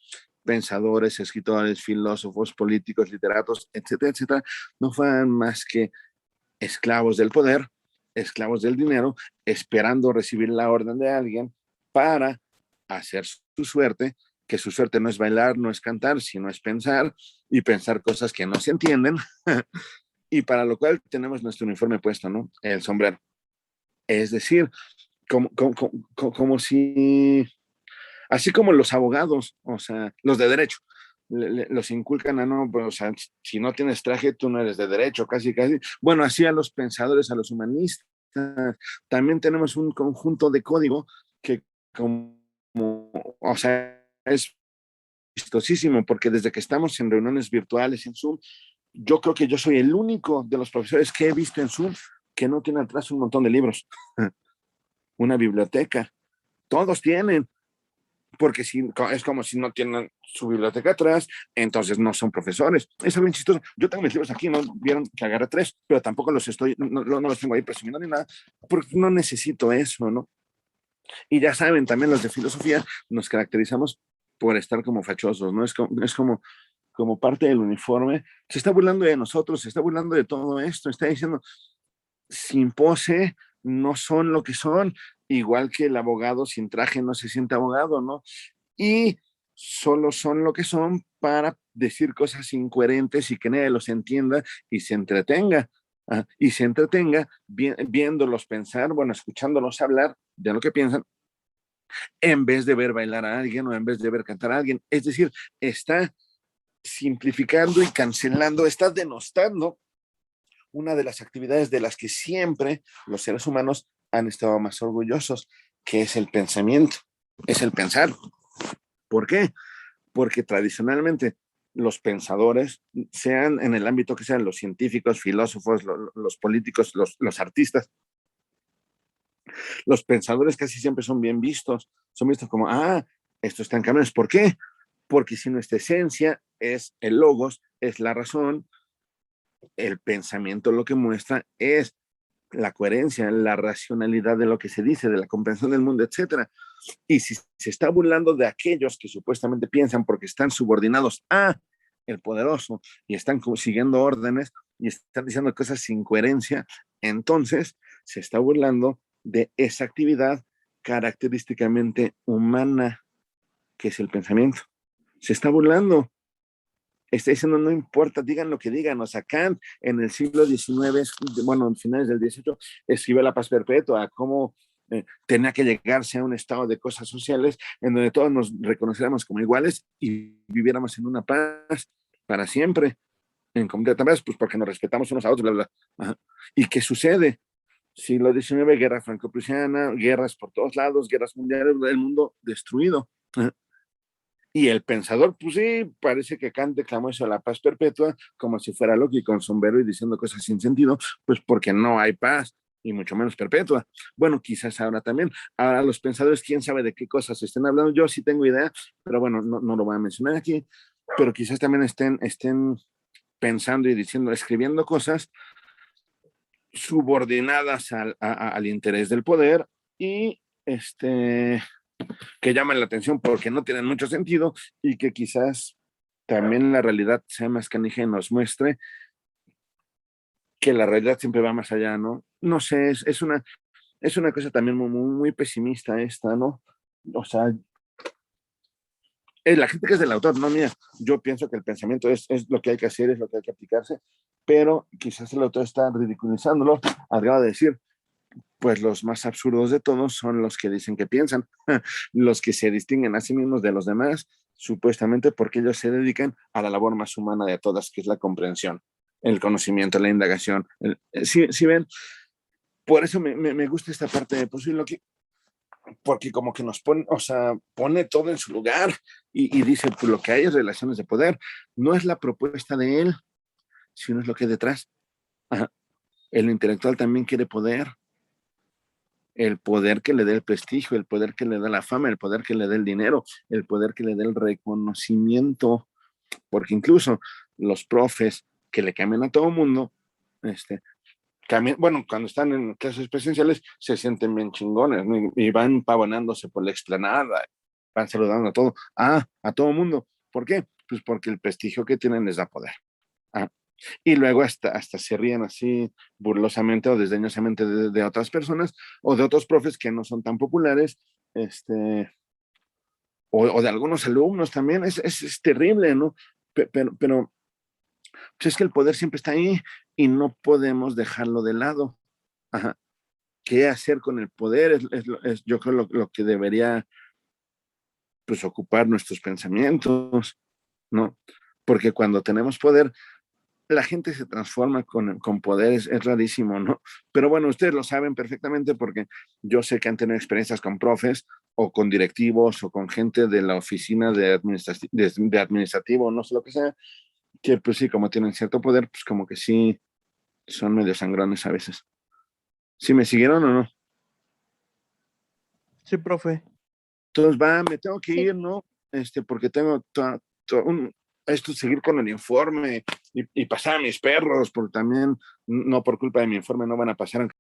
S1: pensadores, escritores, filósofos, políticos, literatos, etcétera, etcétera, no fueran más que esclavos del poder, esclavos del dinero, esperando recibir la orden de alguien para hacer su suerte, que su suerte no es bailar, no es cantar, sino es pensar, y pensar cosas que no se entienden, y para lo cual tenemos nuestro uniforme puesto, ¿no? El sombrero. Es decir, como si, así como los abogados, o sea, los de derecho, los inculcan a no, pues, o sea, si no tienes traje, tú no eres de derecho, casi, casi. Bueno, así a los pensadores, a los humanistas, también tenemos un conjunto de código que, como, o sea, es vistosísimo, porque desde que estamos en reuniones virtuales en Zoom, yo creo que yo soy el único de los profesores que he visto en Zoom que no tiene atrás un montón de libros, una biblioteca. Todos tienen, porque si, es como si no tienen su biblioteca atrás, entonces no son profesores. Es algo bien chistoso. Yo tengo mis libros aquí, no vieron que agarré 3, pero tampoco los no los tengo ahí presumiendo ni nada, porque no necesito eso, ¿no? Y ya saben, también los de filosofía nos caracterizamos por estar como fachosos, ¿no? Como parte del uniforme. Se está burlando de nosotros, se está burlando de todo esto, está diciendo, sin pose no son lo que son, igual que el abogado sin traje no se siente abogado, ¿no? Y solo son lo que son para decir cosas incoherentes y que nadie los entienda y se entretenga. Y se entretenga viéndolos pensar, bueno, escuchándolos hablar de lo que piensan, en vez de ver bailar a alguien o en vez de ver cantar a alguien. Es decir, está simplificando y cancelando, está denostando una de las actividades de las que siempre los seres humanos han estado más orgullosos, que es el pensamiento, es el pensar. ¿Por qué? Porque tradicionalmente los pensadores, sean en el ámbito que sean, los científicos, filósofos, los políticos, los artistas, los pensadores casi siempre son bien vistos, son vistos como, esto está en caminos. ¿Por qué? Porque si nuestra esencia es el logos, es la razón, el pensamiento lo que muestra es la coherencia, la racionalidad de lo que se dice, de la comprensión del mundo, etcétera. Y si se está burlando de aquellos que supuestamente piensan porque están subordinados a el poderoso y están siguiendo órdenes, y están diciendo cosas sin coherencia, entonces se está burlando de esa actividad característicamente humana que es el pensamiento. Se está burlando. Está diciendo, no importa, digan lo que digan. O sea, Kant en el siglo XIX, bueno, en finales del XVIII, escribió La Paz Perpetua, cómo tenía que llegarse a un estado de cosas sociales en donde todos nos reconociéramos como iguales y viviéramos en una paz para siempre, en completa paz, pues porque nos respetamos unos a otros, bla, bla. Ajá. ¿Y qué sucede? Siglo XIX, guerra franco-prusiana, guerras por todos lados, guerras mundiales, el mundo destruido. Ajá. Y el pensador, pues sí, parece que Kant declamó eso de la paz perpetua como si fuera Loki con sombrero y diciendo cosas sin sentido, pues porque no hay paz y mucho menos perpetua. Bueno, quizás ahora también. Ahora los pensadores, quién sabe de qué cosas estén hablando. Yo sí tengo idea, pero bueno, no lo voy a mencionar aquí. Pero quizás también estén pensando y diciendo, escribiendo cosas subordinadas al interés del poder y que llaman la atención porque no tienen mucho sentido y que quizás también la realidad sea más canija y nos muestre que la realidad siempre va más allá, ¿no? No sé, es una cosa también muy pesimista esta, ¿no? O sea, la gente que es del autor, no mía, yo pienso que el pensamiento es lo que hay que hacer, es lo que hay que aplicarse, pero quizás el autor está ridiculizándolo al grado de decir, pues los más absurdos de todos son los que dicen que piensan, los que se distinguen a sí mismos de los demás, supuestamente porque ellos se dedican a la labor más humana de todas, que es la comprensión, el conocimiento, la indagación. Si ven, por eso me gusta esta parte de Posible, porque como que nos pone, o sea, pone todo en su lugar y dice, pues lo que hay es relaciones de poder, no es la propuesta de él, sino es lo que hay detrás. Ajá. El intelectual también quiere poder, el poder que le dé el prestigio, el poder que le dé la fama, el poder que le dé el dinero, el poder que le dé el reconocimiento, porque incluso los profes que le cambian a todo mundo, bueno, cuando están en clases presenciales se sienten bien chingones, ¿no? Y van pavonándose por la explanada, van saludando a todo mundo. ¿Por qué? Pues porque el prestigio que tienen les da poder. Ah, y luego hasta se ríen así burlosamente o desdeñosamente de otras personas o de otros profes que no son tan populares, o de algunos alumnos también, es terrible, ¿no? Pero pues es que el poder siempre está ahí y no podemos dejarlo de lado. Ajá. ¿Qué hacer con el poder? Yo creo lo que debería pues ocupar nuestros pensamientos, ¿no? Porque cuando tenemos poder, la gente se transforma con poderes, es rarísimo, ¿no? Pero bueno, ustedes lo saben perfectamente porque yo sé que han tenido experiencias con profes o con directivos o con gente de la oficina de administrativo, no sé lo que sea, que pues sí, como tienen cierto poder, pues como que sí, son medio sangrones a veces. ¿Sí me siguieron o no?
S5: Sí, profe.
S1: Entonces me tengo que
S2: Sí.
S1: ir, ¿no? Porque tengo seguir con el informe y pasar a mis perros, porque también, no por culpa de mi informe, no van a pasar